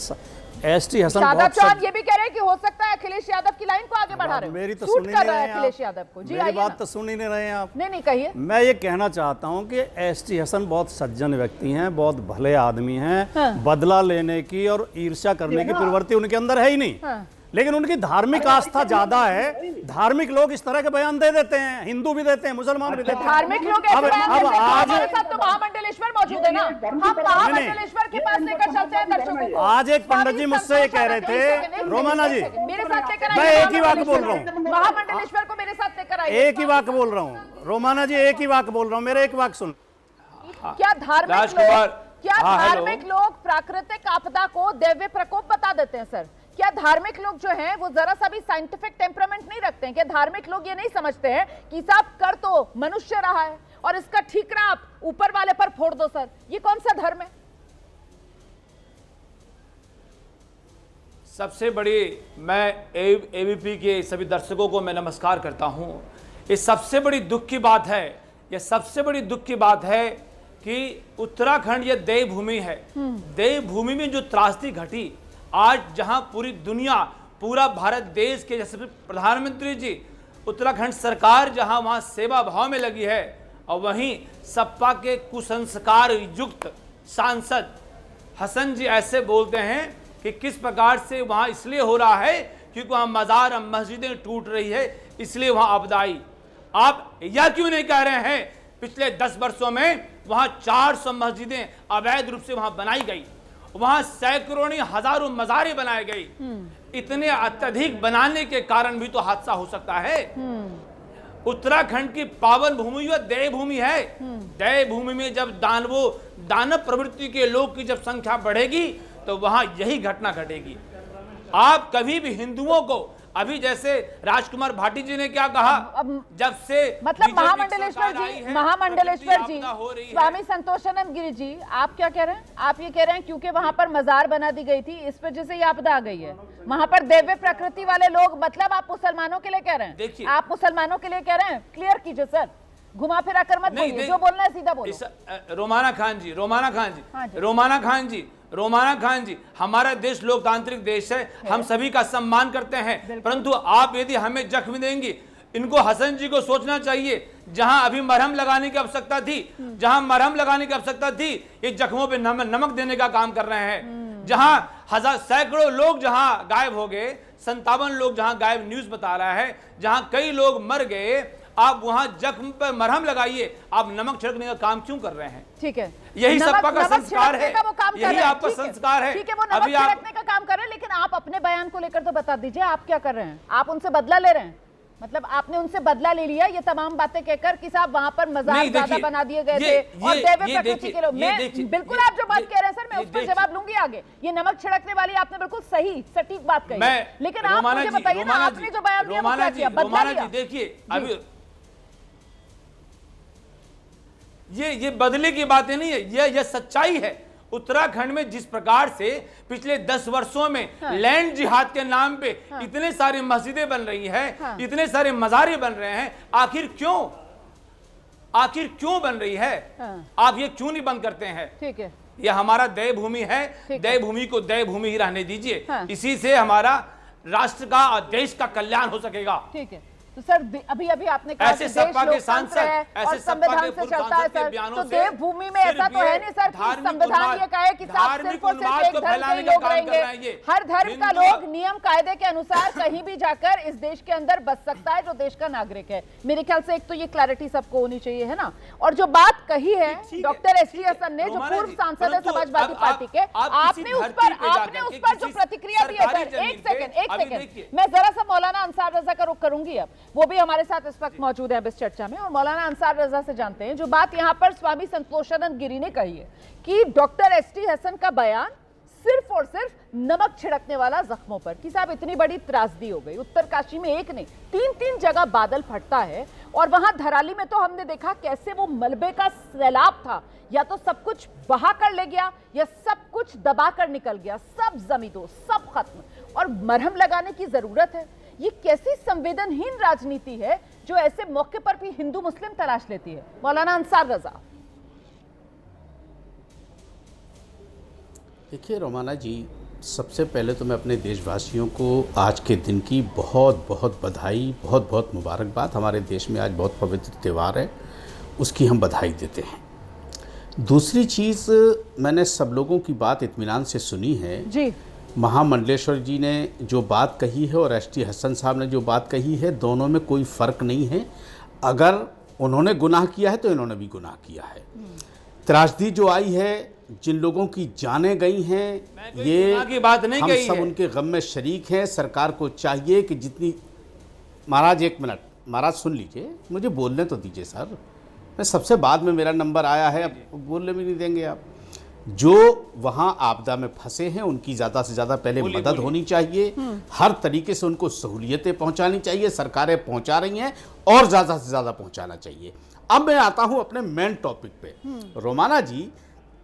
एसटी हसन शादाब चौहान ये भी कह रहे हैं कि हो सकता है अखिलेश यादव की लाइन को आगे बढ़ा रहे हो। मेरी तो सुन ही नहीं रहे हैं अखिलेश यादव को। जी, मेरी बात तो सुन ही नहीं रहे हैं आप। नहीं कहिए। मैं ये कहना चाहता हूं कि एसटी हसन बहुत सज्जन व्यक्ति हैं, बहुत भले आदमी हैं। हाँ। बदला लेने की और ईर्ष्या करने की प्रवृत्ति उनके अंदर है ही नहीं। हाँ। लेकिन उनकी धार्मिक आस्था ज्यादा है। धार्मिक लोग इस तरह के बयान दे देते हैं, हिंदू भी देते हैं, मुसलमान भी देते हैं। धार्मिक लोग अब आज तो महामंडलेश्वर मौजूद है ना, हम महामंडलेश्वर के पास लेकर चलते हैं दर्शकों को। आज एक पंडित जी मुझसे ये कह रहे थे, रोमाना जी मेरे साथ लेकर मैं आइए। एक ही वाक्य बोल रहा हूँ। महामंडलेश्वर को मेरे साथ लेकर आइए। एक ही वाक्य बोल रहा हूँ रोमाना जी, एक ही वाक्य बोल रहा हूँ, मेरा एक वाक्य सुन। क्या धार्मिक लोग प्राकृतिक आपदा को दैवीय प्रकोप बता देते हैं सर? क्या धार्मिक लोग जो हैं वो जरा सा भी साइंटिफिक टेम्परामेंट नहीं रखते हैं? क्या धार्मिक लोग ये नहीं समझते हैं कि साहब कर तो मनुष्य रहा है और इसका ठीकरा आप ऊपर वाले पर फोड़ दो सर? ये कौन सा धर्म है? सबसे बड़ी, मैं एबीपी के सभी दर्शकों को मैं नमस्कार करता हूं। ये सबसे बड़ी दुख की बात है, ये सबसे बड़ी दुख की बात है कि उत्तराखंड ये देवभूमि है। देवभूमि में जो त्रासदी घटी, आज जहां पूरी दुनिया, पूरा भारत देश के जैसे प्रधानमंत्री जी, उत्तराखंड सरकार जहां वहां सेवा भाव में लगी है, और वहीं सपा के कुसंस्कार युक्त सांसद हसन जी ऐसे बोलते हैं कि किस प्रकार से वहां इसलिए हो रहा है क्योंकि वहां मजार और मस्जिदें टूट रही है, इसलिए वहां आपदा आई। आप यह क्यों नहीं कह रहे हैं पिछले 10 वर्षों में वहां 400 मस्जिदें अवैध रूप से वहां बनाई गई, वहां सैकड़ों हजारों मजारे बनाए गए। इतने अत्यधिक बनाने के कारण भी तो हादसा हो सकता है। उत्तराखंड की पावन भूमि व देवभूमि है। देवभूमि में जब दानव प्रवृत्ति के लोग की जब संख्या बढ़ेगी तो वहां यही घटना घटेगी। आप कभी भी हिंदुओं को, अभी जैसे राजकुमार भाटी जी ने क्या कहा, जब से मतलब महामंडलेश्वर जी, स्वामी संतोषानंद गिरी जी, आप क्या कह रहे हैं? आप ये कह रहे हैं क्योंकि वहां पर मजार बना दी गई थी, इस वजह से ये आपदा आ गई है। वहां पर दैवीय प्रकृति वाले लोग, मतलब आप मुसलमानों के लिए कह रहे हैं? देखिए, आप मुसलमानों के लिए कह रहे हैं? क्लियर कीजिए सर, घुमा फिरा कर मत बोलिए, जो बोलना है सीधा बोलो। रोमाना खान जी, हमारा देश लोकतांत्रिक देश है, हम सभी का सम्मान करते हैं, परंतु आप यदि हमें जख्म देंगे, इनको हसन जी को सोचना चाहिए, जहां अभी मरहम लगाने की आवश्यकता थी, ये जख्मों पे नमक देने का काम कर रहे हैं। जहां सैकड़ों लोग जहां गायब हो गए, 57 लोग जहां गायब, न्यूज बता रहा है, जहां कई लोग मर गए, आप वहां जख्म पर मरहम लगाइए, आप नमक छिड़कने का काम क्यों कर रहे हैं? ठीक है, यही सपा का संस्कार है, यही आपका संस्कार है। ठीक है, वो नमक छिड़कने का काम कर रहे हैं, लेकिन आप अपने बयान को लेकर तो बता दीजिए, आप क्या कर रहे हैं? आप उनसे बदला ले रहे हैं? मतलब आपने उनसे बदला ले लिया ये तमाम बातें कहकर कि साहब वहां पर मजार ज्यादा बना दिए गए थे और दैवीय प्रकृति के लोग। मैं बिल्कुल आप जो बात कह रहे हैं सर, मैं उस पर जवाब लूंगी आगे। ये नमक छिड़कने वाली आपने बिल्कुल सही सटीक बात कही, लेकिन आप मुझे बताइए ना, आपने जो बयान दिया वो क्या किया? बदला लिया? देखिए, अभी ये बदले की बातें नहीं है, ये सच्चाई है। उत्तराखंड में जिस प्रकार से पिछले 10 वर्षों में लैंड जिहाद के नाम पे इतने सारी मस्जिदें बन रही हैं, इतने सारे मजारे बन रहे हैं, आखिर क्यों बन रही है? आप ये क्यों नहीं बंद करते हैं? ठीक है, ये हमारा देवभूमि है, देवभूमि को देवभूमि ही रहने दीजिए, इसी से हमारा राष्ट्र का और देश का कल्याण हो सकेगा। ठीक है, तो सर अभी आपने कहा ऐसे सपा के सांसद, ऐसे संविधान से चलता है सर, तो देवभूमि में ऐसा तो है नहीं सर कि संविधान ये कहे कि साहब सिर्फ और सिर्फ एक धर्म के लोग रहेंगे। हर धर्म का लोग नियम कायदे के अनुसार कहीं भी जाकर इस देश के अंदर बस सकता है जो देश का नागरिक है। मेरे ख्याल से एक तो ये क्लैरिटी सबको होनी चाहिए, है ना? और जो बात कही है डॉक्टर एस टी हसन ने, जो पूर्व सांसद है समाजवादी पार्टी के, आपने उस पर जो प्रतिक्रिया दी है सर, एक सेकेंड, मैं जरा सा मौलाना अंसार रजा का रुख करूंगी। अब वो भी हमारे साथ इस वक्त मौजूद है इस चर्चा में, और मौलाना अंसार रजा से जानते हैं जो बात यहां पर स्वामी संतोषानंद गिरी ने कही है कि डॉक्टर एस टी हसन का बयान सिर्फ और सिर्फ नमक छिड़कने वाला जख्मों पर, कि साहब इतनी बड़ी त्रासदी हो गई, उत्तरकाशी में एक नहीं 3 जगह बादल फटता है, और वहां धराली में तो हमने देखा कैसे वो मलबे का सैलाब था, या तो सब कुछ बहा कर ले गया या सब कुछ दबा कर निकल गया, सब जमींदोज, सब खत्म, और मरहम लगाने की जरूरत है। ये कैसी संवेदनहीन राजनीति है जो ऐसे मौके पर भी हिंदू मुस्लिम तलाश लेती है? मौलाना अंसार रजा। देखिए रोमाना जी, सबसे पहले तो मैं अपने देशवासियों को आज के दिन की बहुत बहुत बधाई, बहुत बहुत मुबारकबाद। हमारे देश में आज बहुत पवित्र त्यौहार है, उसकी हम बधाई देते हैं। दूसरी चीज़, मैंने सब लोगों की बात इत्मीनान से सुनी है जी। महामंडलेश्वर जी ने जो बात कही है और एस टी हसन साहब ने जो बात कही है, दोनों में कोई फ़र्क नहीं है। अगर उन्होंने गुनाह किया है तो इन्होंने भी गुनाह किया है। त्रासदी जो आई है जिन लोगों की जानें गई हैं, ये की बात नहीं हम कही सब है। उनके गम में शरीक हैं। सरकार को चाहिए कि जितनी, महाराज एक मिनट, महाराज सुन लीजिए, मुझे बोलने तो दीजिए सर, मैं सबसे बाद में मेरा नंबर आया है, अब बोलने भी नहीं देंगे आप। जो वहाँ आपदा में फंसे हैं उनकी ज़्यादा से ज़्यादा पहले मदद होनी चाहिए, हर तरीके से उनको सहूलियतें पहुँचानी चाहिए, सरकारें पहुँचा रही हैं और ज़्यादा से ज़्यादा पहुँचाना चाहिए। अब मैं आता हूँ अपने मेन टॉपिक पे। रोमाना जी,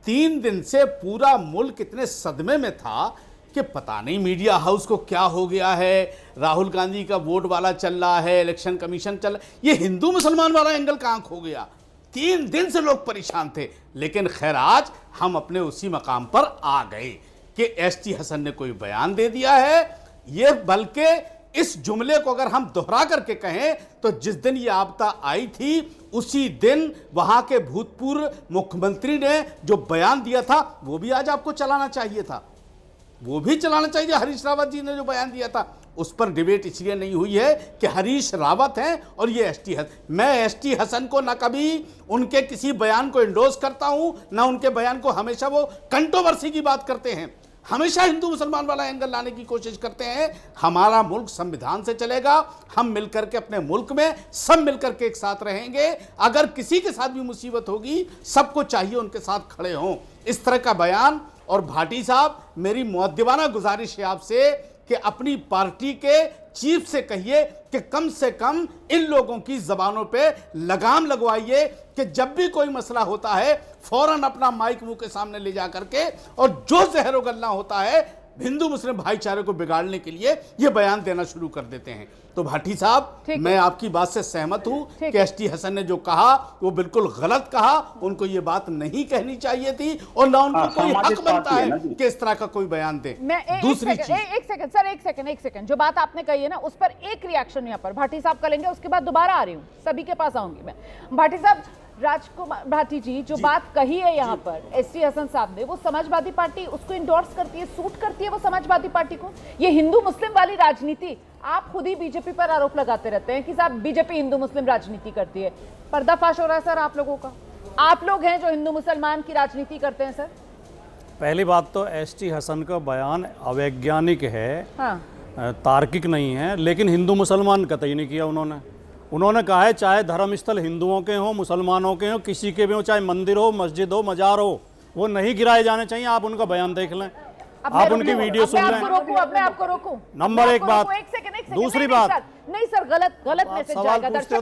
3 दिन से पूरा मुल्क इतने सदमे में था कि पता नहीं मीडिया हाउस को क्या हो गया है, राहुल गांधी का वोट वाला चल रहा है, इलेक्शन कमीशन चल रहा है, ये हिंदू मुसलमान वाला एंगल कहाँ खो गया। 3 दिन से लोग परेशान थे, लेकिन खैर आज हम अपने उसी मकाम पर आ गए कि एसटी हसन ने कोई बयान दे दिया है। ये बल्कि इस जुमले को अगर हम दोहरा करके कहें तो जिस दिन ये आपदा आई थी उसी दिन वहां के भूतपूर्व मुख्यमंत्री ने जो बयान दिया था वो भी आज आपको चलाना चाहिए था, वो भी चलाना चाहिए। हरीश रावत जी ने जो बयान दिया था उस पर डिबेट इसलिए नहीं हुई है कि हरीश रावत हैं और ये एसटी हसन। मैं एसटी हसन को ना कभी उनके किसी बयान को इंडोर्स करता हूं, ना उनके बयान को, हमेशा वो कंट्रोवर्सी की बात करते हैं, हमेशा हिंदू मुसलमान वाला एंगल लाने की कोशिश करते हैं। हमारा मुल्क संविधान से चलेगा, हम मिलकर के अपने मुल्क में सब मिलकर के एक साथ रहेंगे। अगर किसी के साथ भी मुसीबत होगी सबको चाहिए उनके साथ खड़े हों। इस तरह का बयान, और भाटी साहब मेरी मुअद्दिबाना गुजारिश है आपसे कि अपनी पार्टी के चीफ से कहिए कि कम से कम इन लोगों की जबानों पे लगाम लगवाइए कि जब भी कोई मसला होता है फौरन अपना माइक मुंह के सामने ले जा करके, और जो जहरो गल्ला होता है हिंदू मुस्लिम भाईचारे को बिगाड़ने के लिए ये बयान देना शुरू कर देते हैं। तो भाटी साहब, मैं आपकी बात से सहमत हूं कि एसटी हसन ने जो कहा वो बिल्कुल गलत कहा, उनको ये बात नहीं कहनी चाहिए थी और ना उनको कोई हक बनता है कि इस तरह का कोई बयान दे। दूसरी चीज, एक सेकंड, जो बात आपने कही है ना उस पर एक रिएक्शन यहाँ पर भाटी साहब का लेंगे, उसके बाद दोबारा आ रही हूँ, सभी के पास आऊंगी मैं। भाटी साहब, राजकुमार भाटी जी जो बात कही है यहाँ पर एसटी हसन साहब ने, वो समाजवादी पार्टी उसको इंडोर्स करती है, सूट करती है वो समाजवादी पार्टी को। ये हिंदू मुस्लिम वाली राजनीति, आप खुद ही बीजेपी पर आरोप लगाते रहते हैं कि साहब बीजेपी हिंदू मुस्लिम राजनीति करती है। पर्दाफाश हो रहा है सर आप लोगों का, आप लोग हैं जो हिंदू मुसलमान की राजनीति करते हैं सर। पहली बात तो एसटी हसन का बयान अवैज्ञानिक है, हाँ। तार्किक नहीं है, लेकिन हिंदू मुसलमान कतई नहीं किया उन्होंने कहा है चाहे धर्म स्थल हिंदुओं के हों, मुसलमानों के हों, किसी के भी हो, चाहे मंदिर हो, मस्जिद हो, मजार हो, वो नहीं गिराए जाने चाहिए। आप उनका बयान देख लें, आप उनकी वीडियो सुन लें। अपने आप को रोकूं। नंबर एक बात। दूसरी बात, नहीं सर, गलत मैसेज जाएगा, दर्शक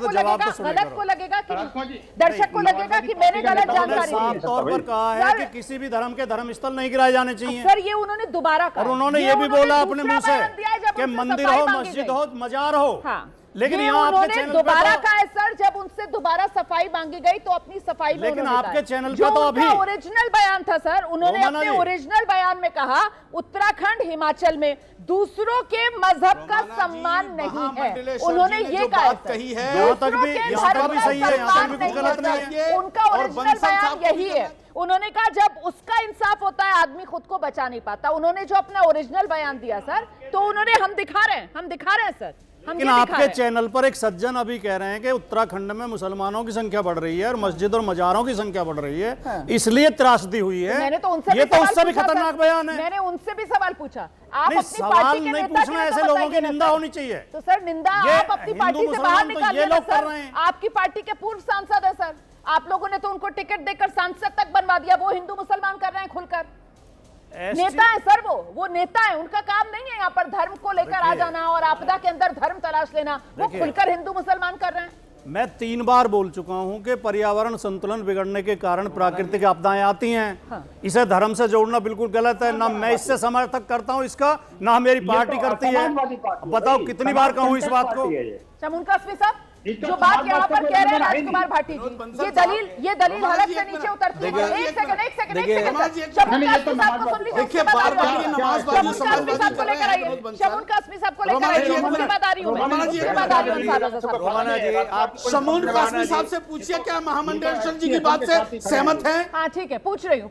को लगेगा कि मैंने गलत जानकारी दी। साफ तौर पर कहा है कि किसी भी धर्म के धर्म स्थल नहीं गिराए जाने चाहिए सर, ये उन्होंने दोबारा कहा, और उन्होंने ये भी बोला अपने मुंह से कि मंदिर हो, मस्जिद हो, मजार हो, लेकिन यहाँ आपके चैनल दोबारा कहा है सर, जब उनसे दोबारा सफाई मांगी गई तो अपनी सफाई में, लेकिन आपके चैनल पे तो अभी ओरिजिनल बयान था सर, उन्होंने अपने ओरिजिनल बयान में कहा उत्तराखंड हिमाचल में दूसरों के मजहब का सम्मान नहीं है। उन्होंने ये कहा कही है, उनका ओरिजिनल बयान यही है। उन्होंने कहा जब उसका इंसाफ होता है आदमी खुद को बचा नहीं पाता। उन्होंने जो अपना ओरिजिनल बयान दिया सर, तो उन्होंने हम दिखा रहे हैं सर। लेकिन आपके चैनल पर एक सज्जन अभी कह रहे हैं कि उत्तराखंड में मुसलमानों की संख्या बढ़ रही है और मस्जिद और मजारों की संख्या बढ़ रही है, इसलिए त्रासदी हुई है। मैंने तो उनसे ये तो उससे भी खतरनाक बयान है। मैंने उनसे भी सवाल पूछा। आप नहीं, सवाल नहीं पूछना, ऐसे लोगों की निंदा होनी चाहिए। तो सर निंदा आप अपनी पार्टी से बाहर निकालिए ना सर। आपकी पार्टी के पूर्व सांसद है सर, आप लोगों ने तो उनको टिकट देकर सांसद तक बनवा दिया, वो हिंदू मुसलमान कर रहे हैं खुलकर। नेता है सर, वो नेता है, उनका काम नहीं है यहाँ पर धर्म को लेकर आ जाना और आपदा के अंदर धर्म तलाश लेना। वो खुलकर हिंदू मुसलमान कर रहे हैं। मैं 3 बार बोल चुका हूं कि पर्यावरण संतुलन बिगड़ने के कारण प्राकृतिक आपदाएं आती हैं। हाँ। इसे धर्म से जोड़ना बिल्कुल गलत है। ना मैं इससे समर्थक करता हूं इसका, ना मेरी पार्टी करती है। बताओ कितनी बार कहूं इस बात को। शमून कासमी साहब, जो बात यहाँ पर कह रहे हैं राजकुमार भाटी जी, ये दलील हलक से नीचे उतरती है। एक सेकंड देखिए, बार-बार ये नमाजबाजी समाजवादी को लेकर आइए। शमून कासमी साहब को लेकर आइए, उसके बाद आ रही हूं मैं। आप शमून कासमी साहब से पूछिए क्या महामंडलेश्वर जी की बात से सहमत हैं? हाँ ठीक है, पूछ रही हूँ।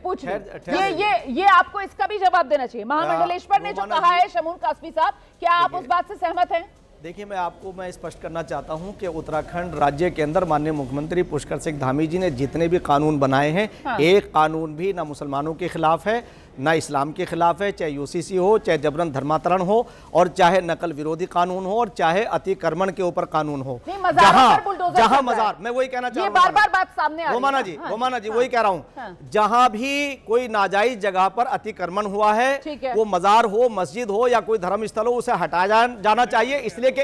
ये आपको इसका भी जवाब देना चाहिए। महामंडलेश्वर ने जो कहा है शमून कासमी साहब, क्या आप उस बात से सहमत हैं? देखिए, मैं स्पष्ट करना चाहता हूं कि उत्तराखंड राज्य के अंदर माननीय मुख्यमंत्री पुष्कर सिंह धामी जी ने जितने भी कानून बनाए हैं, एक कानून भी ना मुसलमानों के खिलाफ है, ना इस्लाम के खिलाफ है, चाहे यूसीसी हो, चाहे जबरन धर्मांतरण हो, और चाहे नकल विरोधी कानून हो, और चाहे अतिक्रमण के ऊपर कानून हो। जहां मजार, मैं वही कहना चाहूँ, बार बात सामने आ रही है। रोमाना जी वही कह रहा हूँ, जहां भी कोई नाजायज जगह पर अतिक्रमण हुआ है, वो मजार हो, मस्जिद हो या कोई धर्म स्थल हो, उसे हटाया जाना चाहिए, इसलिए कि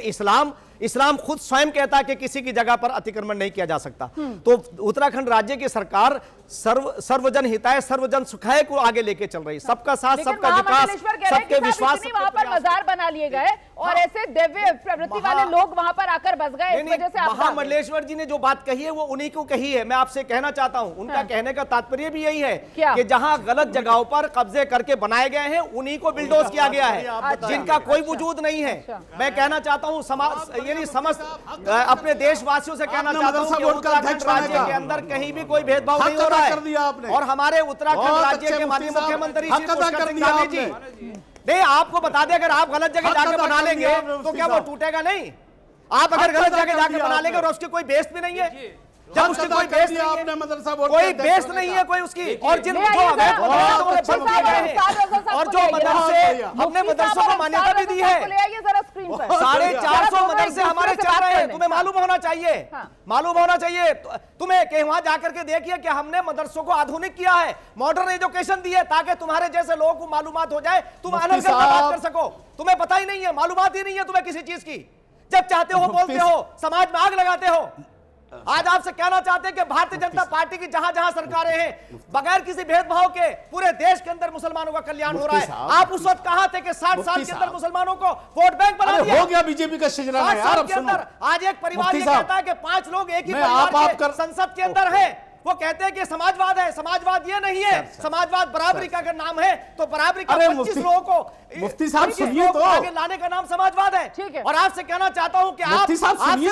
इस्लाम खुद स्वयं कहता है कि किसी की जगह पर अतिक्रमण नहीं किया जा सकता। तो उत्तराखंड राज्य की सरकार सर्वजन हिताय सर्वजन सुखाय को आगे लेके चल रही, सबका साथ, सबका विकास, सबके विश्वास। वहां पर मजार बना लिए गए और ऐसे दिव्य प्रवृत्ति वाले लोग वहां पर आकर बस गए, इस वजह से महामंडलेश्वर जी ने जो बात कही है वो उन्हीं को कही है। मैं आपसे कहना चाहता हूं, उनका कहने का तात्पर्य भी यही है कि जहां गलत जगहों पर कब्जे करके बनाए गए हैं, उन्हीं को बिल्डोज किया गया है, जिनका कोई वजूद नहीं है। मैं कहना चाहता हूं, यानी समस्त अपने देशवासियों से कहना चाहता हूं कि उत्तराखंड राज्य के अंदर कहीं भी कोई भेदभाव नहीं हो रहा है, और हमारे उत्तराखंड राज्य के माननीय मुख्यमंत्री जी पुष्कर सिंह धामी जी नहीं, आपको बता दें, अगर आप गलत जगह जाके बना लेंगे तो क्या वो टूटेगा नहीं? आप अगर गलत जगह जाके बना लेंगे और उसकी कोई बेस भी नहीं है, जब उसकी कोई बेस नहीं है, कोई बेस नहीं है कोई उसकी, और जिन और जो मदरसे, हमने मदरसों को मान्यता भी दी है, 450 मदरसे हमारे चल रहे हैं। तुम्हें मालूम होना चाहिए तुम्हें कि वहां जाकर के देखिए कि हमने मदरसों को आधुनिक किया है, मॉडर्न एजुकेशन दी है, ताकि तुम्हारे जैसे लोगों को मालूमात हो जाए, तुम आनंद से बात कर सको। तुम्हें पता ही नहीं है, मालूमात ही नहीं है तुम्हें किसी चीज की, जब चाहते हो बोलते हो, समाज में आग लगाते हो। आज आपसे कहना चाहते हैं कि भारतीय जनता पार्टी की जहां जहां सरकारें हैं, बगैर किसी भेदभाव के पूरे देश के अंदर मुसलमानों का कल्याण हो रहा है। आप उस वक्त कहां थे कि 60 साल के अंदर मुसलमानों को वोट बैंक बना दिया? हो गया बीजेपी का शिजरा है यार। अब सुनो, आज एक परिवार ये कहता है कि 5 लोग एक ही परिवार के संसद के अंदर है, वो कहते हैं कि समाजवाद है। समाजवाद ये नहीं है, समाजवाद बराबरी का अगर नाम है तो बराबरी का 25 लोगों को मुफ्ती साहब सुनिए तो, आगे लाने का नाम समाजवाद है। ठीक है, और आपसे कहना चाहता हूं कि आप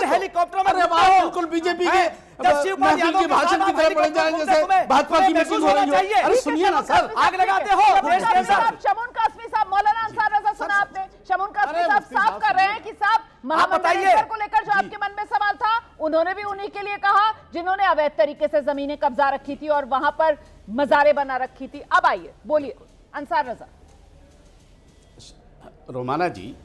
हेलीकॉप्टर में बिल्कुल बीजेपी के भाषण की तरह पड़े जाएंगे, जैसे भाजपा की मीटिंग हो रही है। अरे सुनिए ना सर, आग लगाते हो। शमून कासमी साहब, मौलाना अंसार रजा सुना आपने, शमून कासमी साहब साफ कर रहे हैं कि साहब महामंडलेश्वर को लेकर जो आपके मन में सवाल था, उन्होंने भी उन्हीं के लिए कहा जिन्होंने अवैध तरीके से जमीनें कब्जा रखी थी और वहां पर मजारे बना रखी थी। अब आइए बोलिए अंसार रजा। रोमाना जी,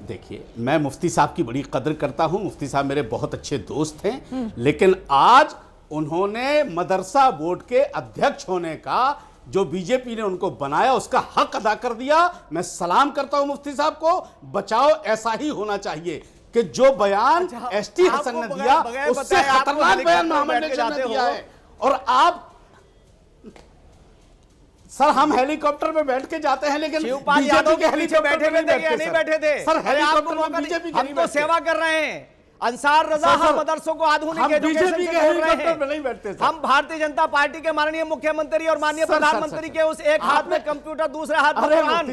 देखिए, मैं मुफ्ती साहब की बड़ी कदर करता हूं, मुफ्ती साहब मेरे बहुत अच्छे दोस्त हैं, लेकिन आज उन्होंने मदरसा बोर्ड के अध्यक्ष होने का जो बीजेपी ने उनको बनाया उसका हक अदा कर दिया। मैं सलाम करता हूं मुफ्ती साहब को। बचाओ ऐसा ही होना चाहिए कि जो बयान एसटी हसन ने दिया उससे खतरनाक बयान महामंडलेश्वर ने दिया है। और आप सर, हम हेलीकॉप्टर में बैठ के जाते हैं, लेकिन बीजेपी के हेलीकॉप्टर बैठे नहीं बैठे थे सर। हेलीकॉप्टर में बीजेपी हम तो सेवा कर रहे हैं। अंसार रजा हम मदरसों को आधुनिक एजुकेशन से जोड़ रहे हैं। हम भारतीय जनता पार्टी के माननीय मुख्यमंत्री और माननीय प्रधानमंत्री के उस एक हाथ में कंप्यूटर, दूसरे हाथ में कुरान,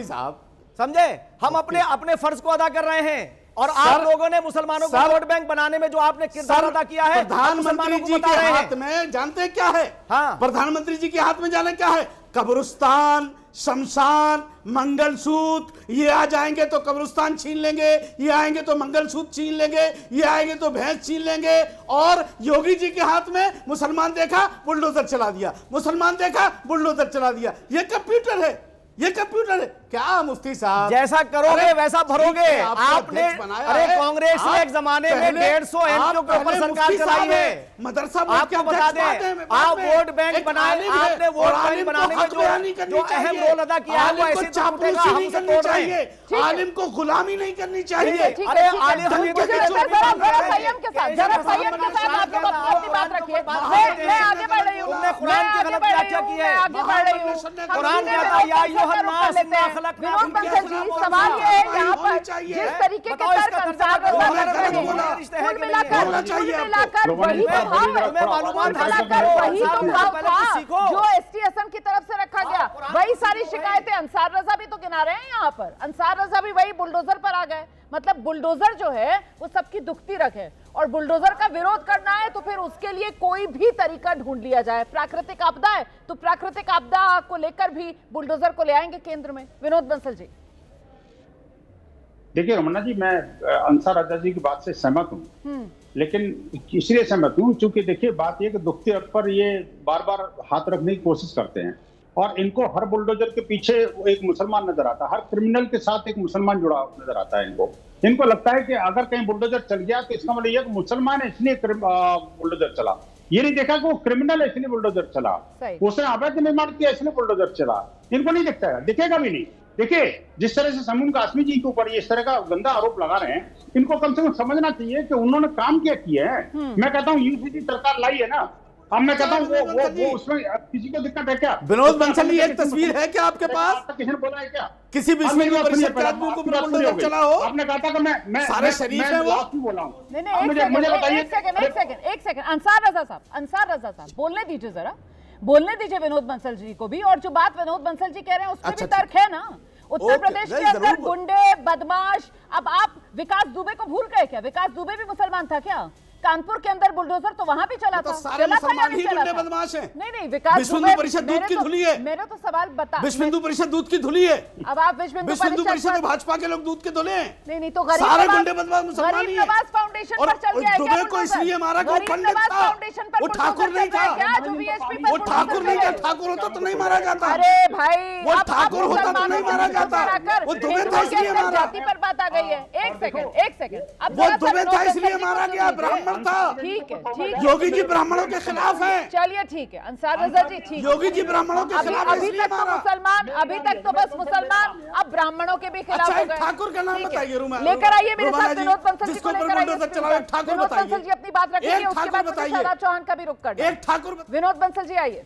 समझे? हम अपने फर्ज को अदा कर रहे हैं। और आप लोगों ने मुसलमानों को वोट बैंक बनाने में जो आपने किरदार अदा किया है, प्रधानमंत्री जी के हाथ में जानते हैं क्या है? हाँ, प्रधानमंत्री जी के हाथ में जाने क्या है? कब्रिस्तान, शमशान, मंगलसूत्र। ये आ जाएंगे तो कब्रिस्तान छीन लेंगे, ये आएंगे तो मंगलसूत्र छीन लेंगे, ये आएंगे तो भैंस छीन लेंगे। और योगी जी के हाथ में मुसलमान देखा बुलडोजर चला दिया, मुसलमान देखा बुलडोजर चला दिया। ये कंप्यूटर है, ये कंप्यूटर है क्या मुफ्ती साहब? जैसा करोगे वैसा भरोगे। आपने अरे कांग्रेस ने एक जमाने में 150 एमपीओ के ऊपर सरकार चलाई है। मदरसा आपको बता दें, आप वोट बैंक बनाए, आपने वोट बैंक बनाने में जो अहम रोल अदा किया है वो ऐसे चापलूसी नहीं करनी चाहिए, आलिम को गुलामी नहीं करनी चाहिए। अरे आलिम संयम के साथ आप अपनी बात रखिए। मैं आगे बढ़ रही हूँ, तुमने कुरान की गलत व्याख्या की है। आगे बढ़ रही हूँ। कुरान कहता है या अय्युहन्नास इन्ना विनोद बंसल जी, सवाल ये है यहाँ पर जिस तरीके के तर्क अंसार रजा कर रहे हैं, कुल मिलाकर वही तो भाव था जो एसटी हसन की तरफ से रखा गया। वही सारी शिकायतें अंसार रजा भी तो गिना रहे हैं यहाँ पर। अंसार रजा भी वही बुलडोजर पर आ गए। मतलब बुलडोजर जो है वो सबकी दुखती रख है, और बुलडोजर का विरोध करना है तो फिर उसके लिए कोई भी तरीका ढूंढ लिया जाए। प्राकृतिक आपदा है तो प्राकृतिक आपदा को लेकर भी बुलडोजर को ले आएंगे केंद्र में। विनोद बंसल जी, देखिए रमन्ना जी, मैं अंसार राजा जी की बात से सहमत हूँ, लेकिन इसलिए सहमत हूँ क्योंकि देखिए बात ये कि दुखती अर्थ पर ये बार बार हाथ रखने की कोशिश करते हैं और इनको हर बुलडोजर के पीछे एक मुसलमान नजर आता है, हर क्रिमिनल के साथ एक मुसलमान जुड़ा नजर आता है। इनको लगता है कि अगर कहीं बुलडोजर चल गया तो इसका मतलब यह कि मुसलमान है इसलिए बुलडोजर चला। ये नहीं देखा कि वो क्रिमिनल है इसलिए बुलडोजर चला, उसने अवैध निर्माण किया इसलिए बुलडोजर चला। इनको नहीं दिखता है, दिखेगा भी नहीं। देखिए जिस तरह से समून कासमी जी के ऊपर इस तरह का गंदा आरोप लगा रहे हैं, इनको कम से कम समझना चाहिए कि उन्होंने काम क्या किया है। मैं कहता हूँ यूसीसी सरकार लाई है ना, अब मैं कहता हूँ वो उसमें किसी को दिक्कत है क्या? विनोद बंसल जी, एक तस्वीर है क्या आपके पास? किसी ने बोला है क्या किसी विश्व परिषद के आदमी को बुलडोजर चला हो? आपने कहा था कि मैं सारे शरीफ है वो। बोला हूँ। नहीं, मुझे बताइए। एक सेकंड अंसार रजा साहब बोलने दीजिए, जरा बोलने दीजिए विनोद बंसल जी को भी। और जो बात विनोद बंसल जी कह रहे हैं उसमें भी तर्क है ना। उत्तर प्रदेश के अंदर गुंडे, बदमाश, अब आप विकास दुबे को भूल गए क्या? विकास दुबे भी मुसलमान था क्या? कानपुर के अंदर बुलडोजर तो वहां भी चला था। सारे मुसलमान ही गुंडे बदमाश हैं। नहीं, विकास विश्व हिंदू परिषद दूध की धुली है। मेरे तो सवाल बता, विश्व हिंदू परिषद दूध की धुली है। अब आप विश्व हिंदू परिषद में भाजपा के लोग दूध के धुले हैं। नहीं तो सारे गुंडे बदमाश मुसलमान ही हैं। नवाज फाउंडेशन पर चल गया है दुबे को इसलिए मारा कि वो पंडित था, वो ठाकुर नहीं था। वो ठाकुर नहीं था, ठाकुर होता तो नहीं मारा जाता। अरे भाई, वो ठाकुर होता तो नहीं मारा जाता। वो दुबे था इसलिए मारा। जाति पर बात आ गई है। एक सेकंड, वो दुबे था इसलिए मारा गया, ब्राह्मण था। ठीक है। योगी जी ब्राह्मणों के खिलाफ है। चलिए ठीक है अंसार रजा जी, ठीक। योगी जी ब्राह्मणों के खिलाफ अभी तक तो मुसलमान, अभी तक तो बस मुसलमान, अब ब्राह्मणों के भी खिलाफ हो गए। ठाकुर का नाम बताइए। लेकर आइए मेरे साथ विनोद बंसल जी को लेकर आइए। ठाकुर विनोद बंसल जी अपनी बात रखेंगे, उसके बाद शादाब चौहान का भी रुख कर एक ठाकुर। विनोद बंसल जी आइए।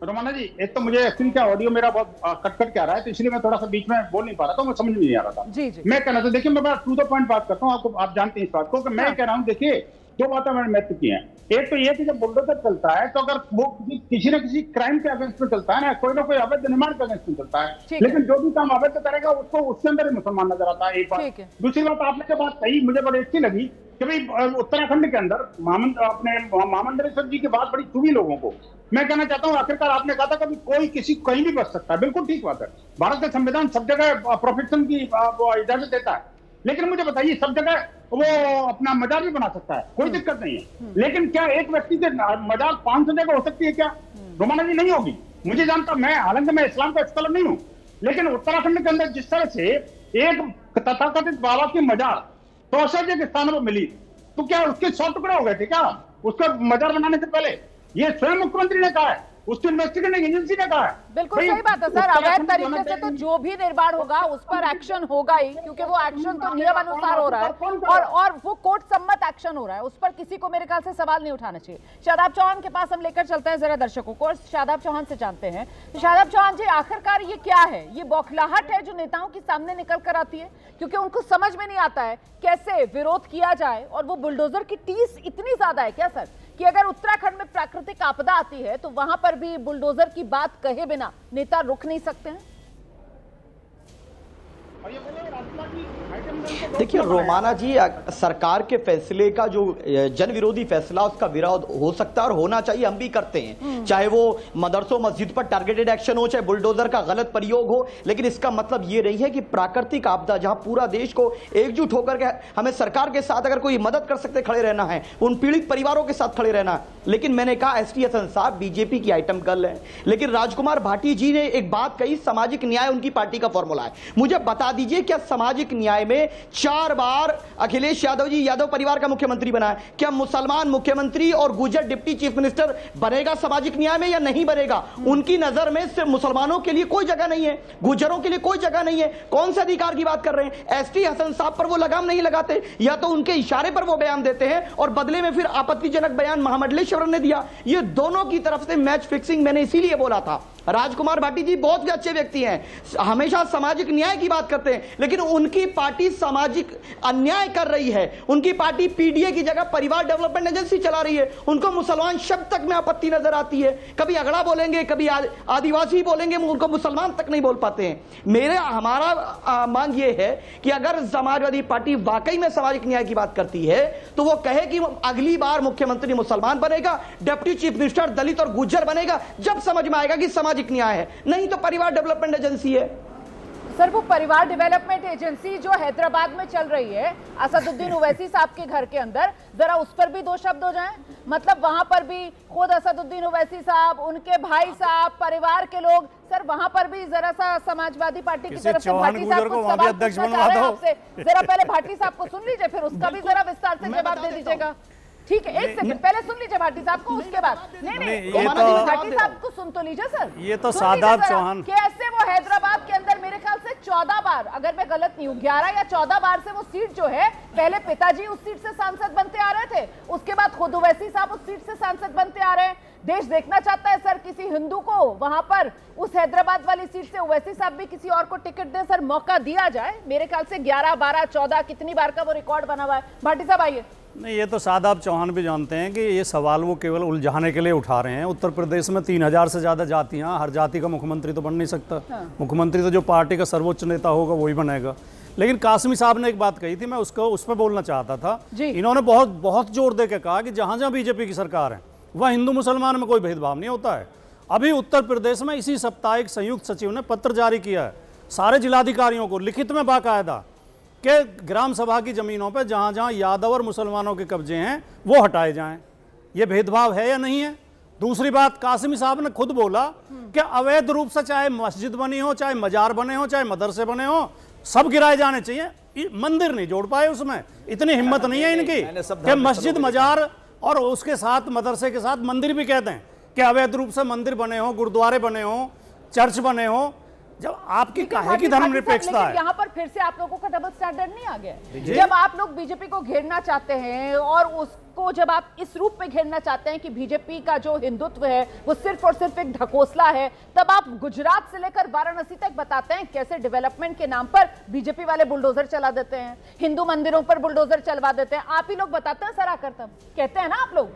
रोमाना जी, एक तो मुझे एक्चुअली क्या ऑडियो मेरा बहुत कट के आ रहा है, तो इसलिए मैं थोड़ा सा बीच में बोल नहीं पा रहा था, मैं समझ में नहीं आ रहा था। जी। मैं कहना था, देखिए मैं टू द पॉइंट बात करता हूँ, आपको आप जानते हैं इस बात को कि मैं कह रहा हूँ। देखिए दो बातें मैंने महत्व की हैं। एक तो ये कि जब बुलडोजर चलता है तो अगर वो किसी न किसी क्राइम के अगेंस्ट में चलता है ना, कोई ना कोई अवैध निर्माण के अगेंस्ट में चलता है, लेकिन जो भी काम अवैध करेगा उसको उसके अंदर ही मुसलमान नजर आता है। एक बात। दूसरी बात, आपने जो बात कही मुझे बड़ी अच्छी लगी कि भाई उत्तराखंड के अंदर अपने महामंडलेश्वर जी की बात बड़ी चुभी लोगों को। मैं कहना चाहता हूँ, आखिरकार आपने कहा था कभी कोई किसी कहीं भी बच सकता है, बिल्कुल ठीक बात है। भारत का संविधान सब जगह प्रोफेशन की इजाजत देता है, लेकिन मुझे बताइए सब जगह वो अपना मजाक भी बना सकता है, कोई दिक्कत नहीं है। लेकिन क्या एक व्यक्ति के मजाक 500 जगह हो सकती है क्या? रोमाना जी नहीं होगी। मुझे जानता, मैं हालांकि मैं इस्लाम का स्कॉलर नहीं हूं, लेकिन उत्तराखंड के अंदर जिस तरह से एक तथाकथित बाबा की मजार 64 के स्थानों पर मिली, तो क्या उसके 100 टुकड़े हो गए थे क्या उसका मजार बनाने से पहले? ये स्वयं मुख्यमंत्री ने कहा है, उसकी इन्वेस्टिगेटिंग एजेंसी ने कहा है। बिल्कुल सही बात है सर। अवैध तरीके से तो जो भी निर्माण होगा उस पर एक्शन होगा ही, क्योंकि वो एक्शन तो नियम अनुसार हो रहा है और वो कोर्ट सम्मत एक्शन हो रहा है। उस पर किसी को मेरे ख्याल से सवाल नहीं उठाना चाहिए। शादाब चौहान के पास हम लेकर चलते हैं जरा दर्शकों को, और शादाब चौहान से जानते हैं। तो शादाब चौहान जी, आखिरकार ये क्या है? ये बौखलाहट है जो नेताओं के सामने निकल कर आती है, क्योंकि उनको समझ में नहीं आता है कैसे विरोध किया जाए। और वो बुलडोजर की टीस इतनी ज्यादा है क्या सर कि अगर उत्तराखंड में प्राकृतिक आपदा आती है तो वहां पर भी बुलडोजर की बात कहे बिना नेता रुक नहीं सकते हैं? देखिए रोमाना जी, सरकार के फैसले का जो जन विरोधी फैसला उसका विरोध हो सकता है और होना चाहिए, हम भी करते हैं। चाहे वो मदरसों मस्जिद पर टारगेटेड एक्शन हो, चाहे बुलडोजर का गलत प्रयोग हो, लेकिन इसका मतलब ये नहीं है कि प्राकृतिक आपदा जहां पूरा देश को एकजुट होकर के हमें सरकार के साथ अगर कोई मदद कर सकते खड़े रहना है, उन पीड़ित परिवारों के साथ खड़े रहना है। लेकिन मैंने कहा एसटी हसन साहब बीजेपी की आइटम गर्ल है, लेकिन राजकुमार भाटी जी ने एक बात कही, सामाजिक न्याय उनकी पार्टी का फॉर्मूला है। मुझे बता दीजिए क्या सामाजिक न्याय में 4 बार अखिलेश यादव जी यादव परिवार का मुख्यमंत्री बना है, क्या मुसलमान मुख्यमंत्री और गुर्जर डिप्टी चीफ मिनिस्टर बनेगा सामाजिक न्याय में या नहीं बनेगा? उनकी नजर में सिर्फ मुसलमानों के लिए कोई जगह नहीं है, गुर्जरों के लिए कोई जगह नहीं है। कौन से अधिकार की बात कर रहे हैं? एसटी हसन साहब पर वो लगाम नहीं लगाते, या तो उनके इशारे पर वो बयान देते हैं और बदले में फिर आपत्तिजनक बयान महामंडलेश्वर ने दिया। ये दोनों की तरफ से मैच फिक्सिंग, मैंने इसीलिए बोला था। राजकुमार भाटी जी बहुत ही अच्छे व्यक्ति हैं, हमेशा सामाजिक न्याय की बात करते हैं, लेकिन उनकी पार्टी सामाजिक अन्याय कर रही है। उनकी पार्टी पीडीए की जगह परिवार डेवलपमेंट एजेंसी चला रही है। उनको मुसलमान शब्द तक में आपत्ति नजर आती है, कभी अगड़ा बोलेंगे, कभी आदिवासी बोलेंगे, उनको मुसलमान तक नहीं बोल पाते हैं। हमारा मांग यह है कि अगर समाजवादी पार्टी वाकई में सामाजिक न्याय की बात करती है तो वो कहे कि अगली बार मुख्यमंत्री मुसलमान बनेगा, डिप्टी चीफ मिनिस्टर दलित और गुर्जर बनेगा, जब समझ में आएगा कि सामाजिक न्याय है, नहीं तो परिवार डेवलपमेंट एजेंसी है। सर वो परिवार डेवलपमेंट एजेंसी जो हैदराबाद में चल रही है असदुद्दीन ओवैसी साहब के घर के अंदर, जरा उस पर भी 2 शब्द हो जाएं। मतलब वहां पर भी खुद असदुद्दीन ओवैसी साहब, उनके भाई साहब, परिवार के लोग, सर वहां पर भी जरा सा समाजवादी पार्टी की तरफ से भाटी साहब को सवाल पूछना चाह रहे हैं आपसे। जरा पहले भाटी साहब को सुन लीजिए, फिर उसका भी जरा विस्तार से जवाब दे दीजिएगा। ठीक है, 1 सेकंड पहले सुन लीजिए भाटी साहब को, उसके बाद नहीं भाटी साहब को सुन तो लीजिए सर। ये तो शादाब चौहान कैसे वो हैदराबाद के अंदर मेरे ख्याल से 14 बार, अगर मैं गलत नहीं हूँ 11 या 14 बार से वो सीट जो है, पहले पिताजी उस सीट से सांसद बनते आ रहे थे, उसके बाद खुद ओवैसी साहब उस सीट से सांसद बनते आ रहे हैं। देश देखना चाहता है सर किसी हिंदू को वहां पर उस हैदराबाद वाली सीट से ओवैसी साहब भी किसी और को टिकट दे, सर मौका दिया जाए। मेरे ख्याल से 11, 12, 14 कितनी बार का वो रिकॉर्ड बना हुआ है। भाटी साहब आइए। नहीं, ये तो शादाब चौहान भी जानते हैं कि ये सवाल वो केवल उलझाने के लिए उठा रहे हैं। उत्तर प्रदेश में 3000 से ज़्यादा जातियाँ, हर जाति का मुख्यमंत्री तो बन नहीं सकता। मुख्यमंत्री तो जो पार्टी का सर्वोच्च नेता होगा वही बनेगा। लेकिन कासमी साहब ने एक बात कही थी, मैं उसको उस पर बोलना चाहता था। इन्होंने बहुत जोर दे के कहा कि जहाँ जहाँ बीजेपी की सरकार है वह हिंदू मुसलमान में कोई भेदभाव नहीं होता है। अभी उत्तर प्रदेश में इसी सप्ताह एक संयुक्त सचिव ने पत्र जारी किया है सारे जिलाधिकारियों को लिखित में बाकायदा कि ग्राम सभा की जमीनों पर जहाँ जहाँ यादव और मुसलमानों के कब्जे हैं वो हटाए जाएं। ये भेदभाव है या नहीं है? दूसरी बात, कासिमी साहब ने खुद बोला कि अवैध रूप से चाहे मस्जिद बनी हो, चाहे मजार बने हो, चाहे मदरसे बने हो, सब गिराए जाने चाहिए। मंदिर नहीं जोड़ पाए उसमें, इतनी हिम्मत नहीं है इनकी कि मस्जिद, मजार और उसके साथ मदरसे के साथ मंदिर भी कहते हैं कि अवैध रूप से मंदिर बने हो, गुरुद्वारे बने हो, चर्च बने हो। जब आपकी काहे की धर्मनिरपेक्षता है? यहाँ पर फिर से आप लोगों का डबल स्टैंडर्ड नहीं आ गया? जब आप लोग बीजेपी को घेरना चाहते हैं और उसको जब आप इस रूप में घेरना चाहते हैं कि बीजेपी का जो हिंदुत्व है वो सिर्फ और सिर्फ एक ढकोसला है, तब आप गुजरात से लेकर वाराणसी तक बताते हैं कैसे डेवलपमेंट के नाम पर बीजेपी वाले बुलडोजर चला देते हैं, हिंदू मंदिरों पर बुलडोजर चलवा देते हैं। आप ही लोग बताते हैं सर आकर, तब कहते हैं ना आप लोग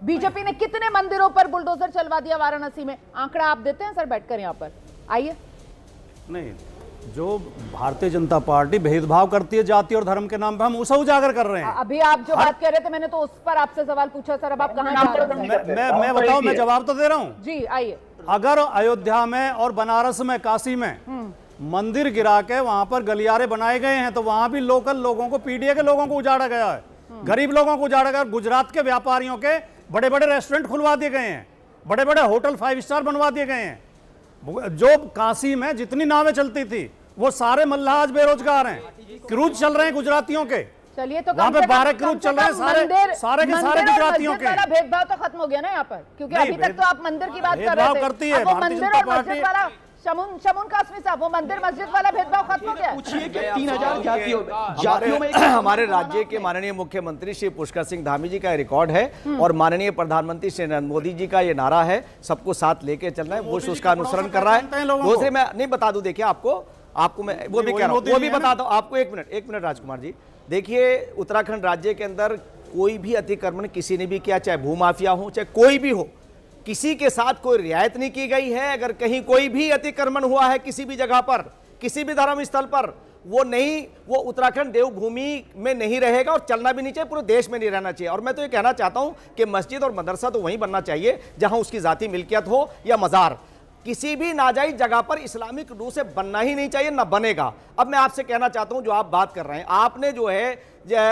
बीजेपी ने कितने मंदिरों पर बुलडोजर चलवा दिया वाराणसी में, आंकड़ा आप देते हैं सर बैठकर यहाँ पर। आइए। नहीं, जो भारतीय जनता पार्टी भेदभाव करती है जाति और धर्म के नाम पर, हम उसे उजागर कर रहे हैं। अभी आप जो बात कर रहे थे मैंने तो उस पर आपसे सवाल पूछा सर, अब आप कहां जा रहे हैं? मैं बताऊं, मैं जवाब तो दे रहा हूं जी। आइए। अगर अयोध्या में और बनारस में, काशी में मंदिर गिरा के वहां पर गलियारे बनाए गए हैं तो वहां भी लोकल लोगों को, पीडीए के लोगों को उजाड़ा गया है, गरीब लोगों को उजाड़ा गया। गुजरात के व्यापारियों के बड़े बड़े रेस्टोरेंट खुलवा दिए गए हैं, बड़े बड़े होटल 5 स्टार बनवा दिए गए हैं। जो काशी में जितनी नावें चलती थी वो सारे मल्लाह आज बेरोजगार हैं, क्रूज चल रहे हैं गुजरातियों के। चलिए, तो वहां पे 12 क्रूज चल रहे हैं सारे के सारे गुजरातियों के। भेदभाव तो खत्म हो गया ना यहाँ पर, क्योंकि अभी तक तो आप मंदिर की बात कर रहे थे। करती है वो मंदिर और मस्जिद वाला शमून कासमी साहब, वो मंदिर मस्जिद वाला भेदभाव खत्म हो गया। पूछिए कि 3000 जातियों में हमारे राज्य के माननीय मुख्यमंत्री श्री पुष्कर सिंह धामी जी का रिकॉर्ड है और माननीय प्रधानमंत्री श्री नरेंद्र मोदी जी का ये नारा है, सबको साथ लेके चलना है, वो उसका अनुसरण कर रहा है। दूसरे मैं नहीं बता दूं, देखिए आपको मैं वो भी कह रहा हूँ, वो भी बता दो आपको। एक मिनट राजकुमार जी, देखिए उत्तराखंड राज्य के अंदर कोई भी अतिक्रमण किसी ने भी किया, चाहे भूमाफिया हो चाहे कोई भी हो, किसी के साथ कोई रियायत नहीं की गई है। अगर कहीं कोई भी अतिक्रमण हुआ है किसी भी जगह पर, किसी भी धर्म स्थल पर, वो उत्तराखंड देवभूमि में नहीं रहेगा और चलना भी नहीं चाहिए, पूरे देश में नहीं रहना चाहिए। और मैं तो ये कहना चाहता हूं कि मस्जिद और मदरसा तो वहीं बनना चाहिए जहां उसकी जाती मिल्कियत हो, या मजार। किसी भी नाजायज जगह पर इस्लामिक रूप से बनना ही नहीं चाहिए, ना बनेगा। अब मैं आपसे कहना चाहता हूं, जो आप बात कर रहे हैं,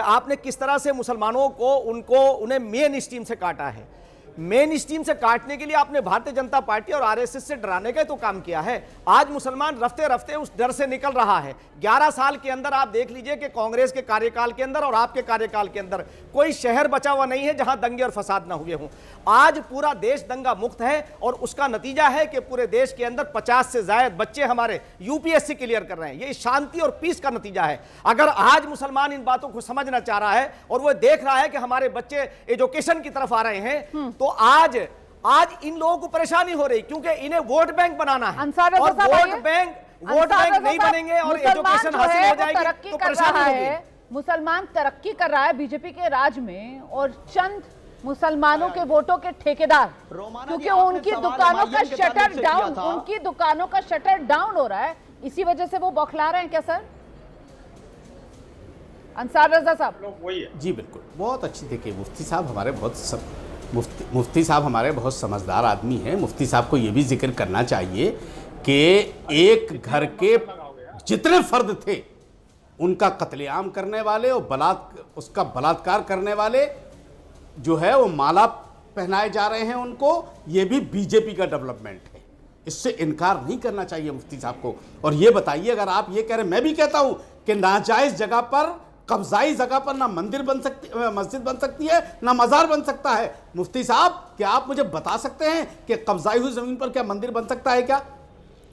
आपने किस तरह से मुसलमानों को उन्हें मेन स्ट्रीम से काटा है। मेन स्ट्रीम से काटने के लिए आपने भारतीय जनता पार्टी और आरएसएस से डराने का तो काम किया है। आज मुसलमान रफ्ते रफ्ते उस डर से निकल रहा है। 11 साल के अंदर आप देख लीजिए कि कांग्रेस के कार्यकाल के अंदर और आपके कार्यकाल के अंदर कोई शहर बचा हुआ नहीं है जहां दंगे और फसाद ना हुए हों। आज पूरा देश दंगा मुक्त है और उसका नतीजा है कि पूरे देश के अंदर 50 से ज्यादा बच्चे हमारे यूपीएससी क्लियर कर रहे हैं। ये शांति और पीस का नतीजा है। अगर आज मुसलमान इन बातों को समझना चाह रहा है और वो देख रहा है कि हमारे बच्चे एजुकेशन की तरफ आ रहे हैं, तो आज इन लोगों को परेशानी हो रही, क्योंकि इन्हें वोट बैंक बनाना है और वोट बैंक नहीं बनेंगे और एजुकेशन हासिल हो जाएगी तो परेशानी होगी। मुसलमान तरक्की कर रहा है बीजेपी के राज में और चंद मुसलमानों के वोटों के ठेकेदार, क्योंकि उनकी दुकानों का शटर डाउन हो रहा है, इसी वजह से वो बौखला रहे हैं। क्या सर अंसार रजा साहब? जी बिल्कुल, बहुत अच्छी। देखिए मुफ्ती साहब हमारे बहुत समझदार आदमी हैं। मुफ्ती साहब को ये भी जिक्र करना चाहिए कि एक घर के जितने फर्द थे उनका कत्लेआम करने वाले और उसका बलात्कार करने वाले जो है वो माला पहनाए जा रहे हैं उनको, ये भी बीजेपी का डेवलपमेंट है। इससे इनकार नहीं करना चाहिए मुफ्ती साहब को। और ये बताइए, अगर आप ये कह रहे हैं, मैं भी कहता हूं कि नाजायज जगह पर, कब्जाई जगह पर ना मंदिर बन सकती, मस्जिद बन सकती है, ना मजार बन सकता है। मुफ्ती साहब, क्या आप मुझे बता सकते हैं कि कब्जाई हुई जमीन पर क्या मंदिर बन सकता है? क्या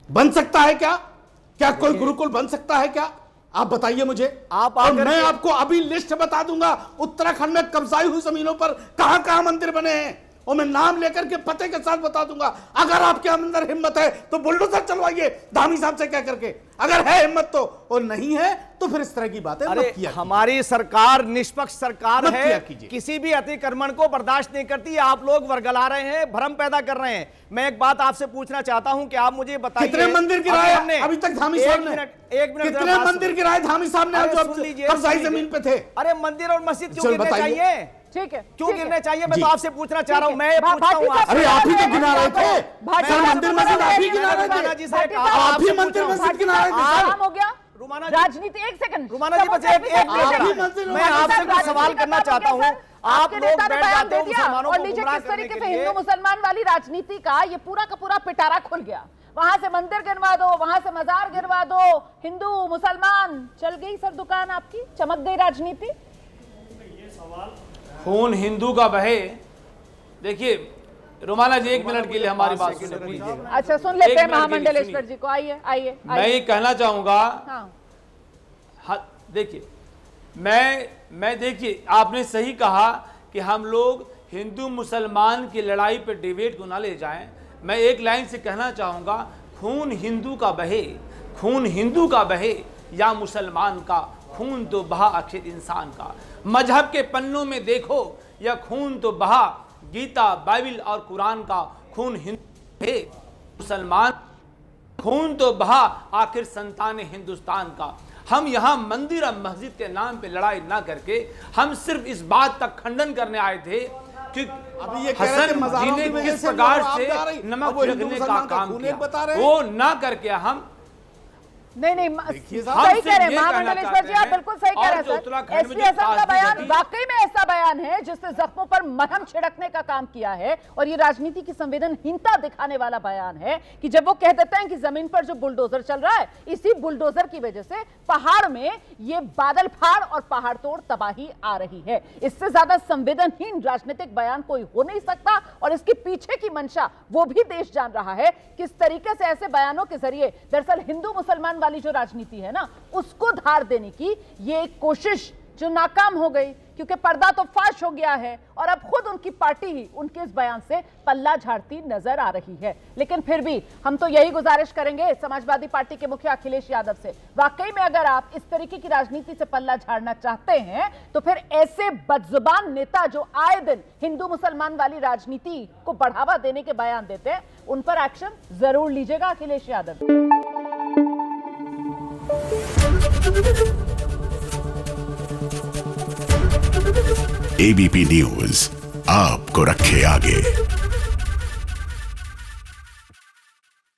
बन सकता है? क्या कोई गुरुकुल बन सकता है? क्या आप बताइए मुझे। और मैं आपको अभी लिस्ट बता दूंगा उत्तराखंड में कब्जाई हुई जमीनों पर कहां कहां मंदिर बने हैं, और मैं नाम लेकर के पते के साथ बता दूंगा। अगर आपके अंदर हिम्मत है तो बुलडोजर चलवाइए धामी साहब से कह करके, अगर है हिम्मत तो, और नहीं है तो फिर इस तरह की बातें मत किया। हमारी सरकार निष्पक्ष सरकार है, किसी भी अतिक्रमण को बर्दाश्त नहीं करती। आप लोग वर्गला रहे हैं, भ्रम पैदा कर रहे हैं। मैं एक बात आपसे पूछना चाहता हूं कि आप मुझे बताइए, कितने मंदिर गिराए अभी तक धामी साहब ने? एक मिनट, कितने मंदिर गिराए धामी साहब ने जो कब्जाई जमीन पे थे? अरे मंदिर और मस्जिद क्यों गिरने चाहिए? ठीक है, क्यों गिरने चाहिए? मैं तो आपसे पूछना चाह रहा हूं। मैं पूछता हूं, अरे आप ही तो गिना रहे थे मंदिर मस्जिद, आप ही गिना रहे थे, आप ही मंदिर मस्जिद गिना रहे थे। हो गया राजनीति। एक सेकंड रुमाना जी, बस एक मिनट, मैं आपसे कुछ सवाल करना चाहता हूं। आप लोग बैठ जाते हो मुसलमानों को गुमराह किस तरीके से हिंदू मुसलमान वाली राजनीति का ये पूरा का पूरा पिटारा खुल गया। वहां से मंदिर गिरवा दो, वहां से मजार गिरवा दो, हिंदू मुसलमान, चल गई सर दुकान आपकी, चमक गई राजनीति। खून हिंदू का बहे। देखिए रुमाना जी, एक मिनट के लिए हमारी बात सुन लीजिए। अच्छा, सुन लेते हैं महामंडलेश्वर जी को। आइए आइए। मैं ये कहना चाहूंगा, हाँ देखिए, मैं देखिए, आपने सही कहा कि हम लोग हिंदू मुसलमान की लड़ाई पे डिबेट को ना ले जाएं। मैं एक लाइन से कहना चाहूंगा, खून हिंदू का बहे, खून हिंदू का बहे या मुसलमान का, खून तो बहा आखिर इंसान का। मजहब के पन्नों में देखो, यह खून तो बहा गीता, बाइबल और कुरान का, खून हिंदू है मुसलमान, खून तो बहा आखिर संतान हिंदुस्तान का। हम यहाँ मंदिर और मस्जिद के नाम पे लड़ाई ना करके हम सिर्फ इस बात का खंडन करने आए थे कि अभी ये हसन जी ने किस प्रकार से नमक छिड़कने का काम किया, वो ना करके हम नहीं सही कह रहे हैं महामंडलेश्वर जी, आप बिल्कुल सही कह रहे हैं सर। एसपी हसन का बयान वाकई में ऐसा बयान है जिससे जख्मों पर मरहम छिड़कने का काम किया है, और ये राजनीति की संवेदनहीनता दिखाने वाला बयान है कि जब वो कह देते हैं कि जमीन पर जो बुलडोजर चल रहा है, इसी बुलडोजर की वजह से पहाड़ में ये बादल फाड़ और पहाड़ तोड़ तबाही आ रही है। इससे ज्यादा संवेदनहीन राजनीतिक बयान कोई हो नहीं सकता, और इसके पीछे की मंशा वो भी देश जान रहा है। किस तरीके से ऐसे बयानों के जरिए दरअसल हिंदू मुसलमान वाली जो राजनीति है ना, उसको धार देने की ये एक कोशिश जो नाकाम हो गई, क्योंकि पर्दा तो फाश हो गया है और अब खुद उनकी पार्टी ही उनके इस बयान से पल्ला झाड़ती नजर आ रही है। लेकिन फिर भी हम तो यही गुजारिश करेंगे समाजवादी पार्टी के मुखिया अखिलेश यादव से, वाकई में अगर आप इस तरीके की राजनीति से पल्ला झाड़ना चाहते हैं तो फिर ऐसे बदजुबान नेता जो आए दिन हिंदू मुसलमान वाली राजनीति को बढ़ावा देने के बयान देते हैं, उन पर एक्शन जरूर लीजिएगा अखिलेश यादव। एबीपी न्यूज आपको रखे आगे।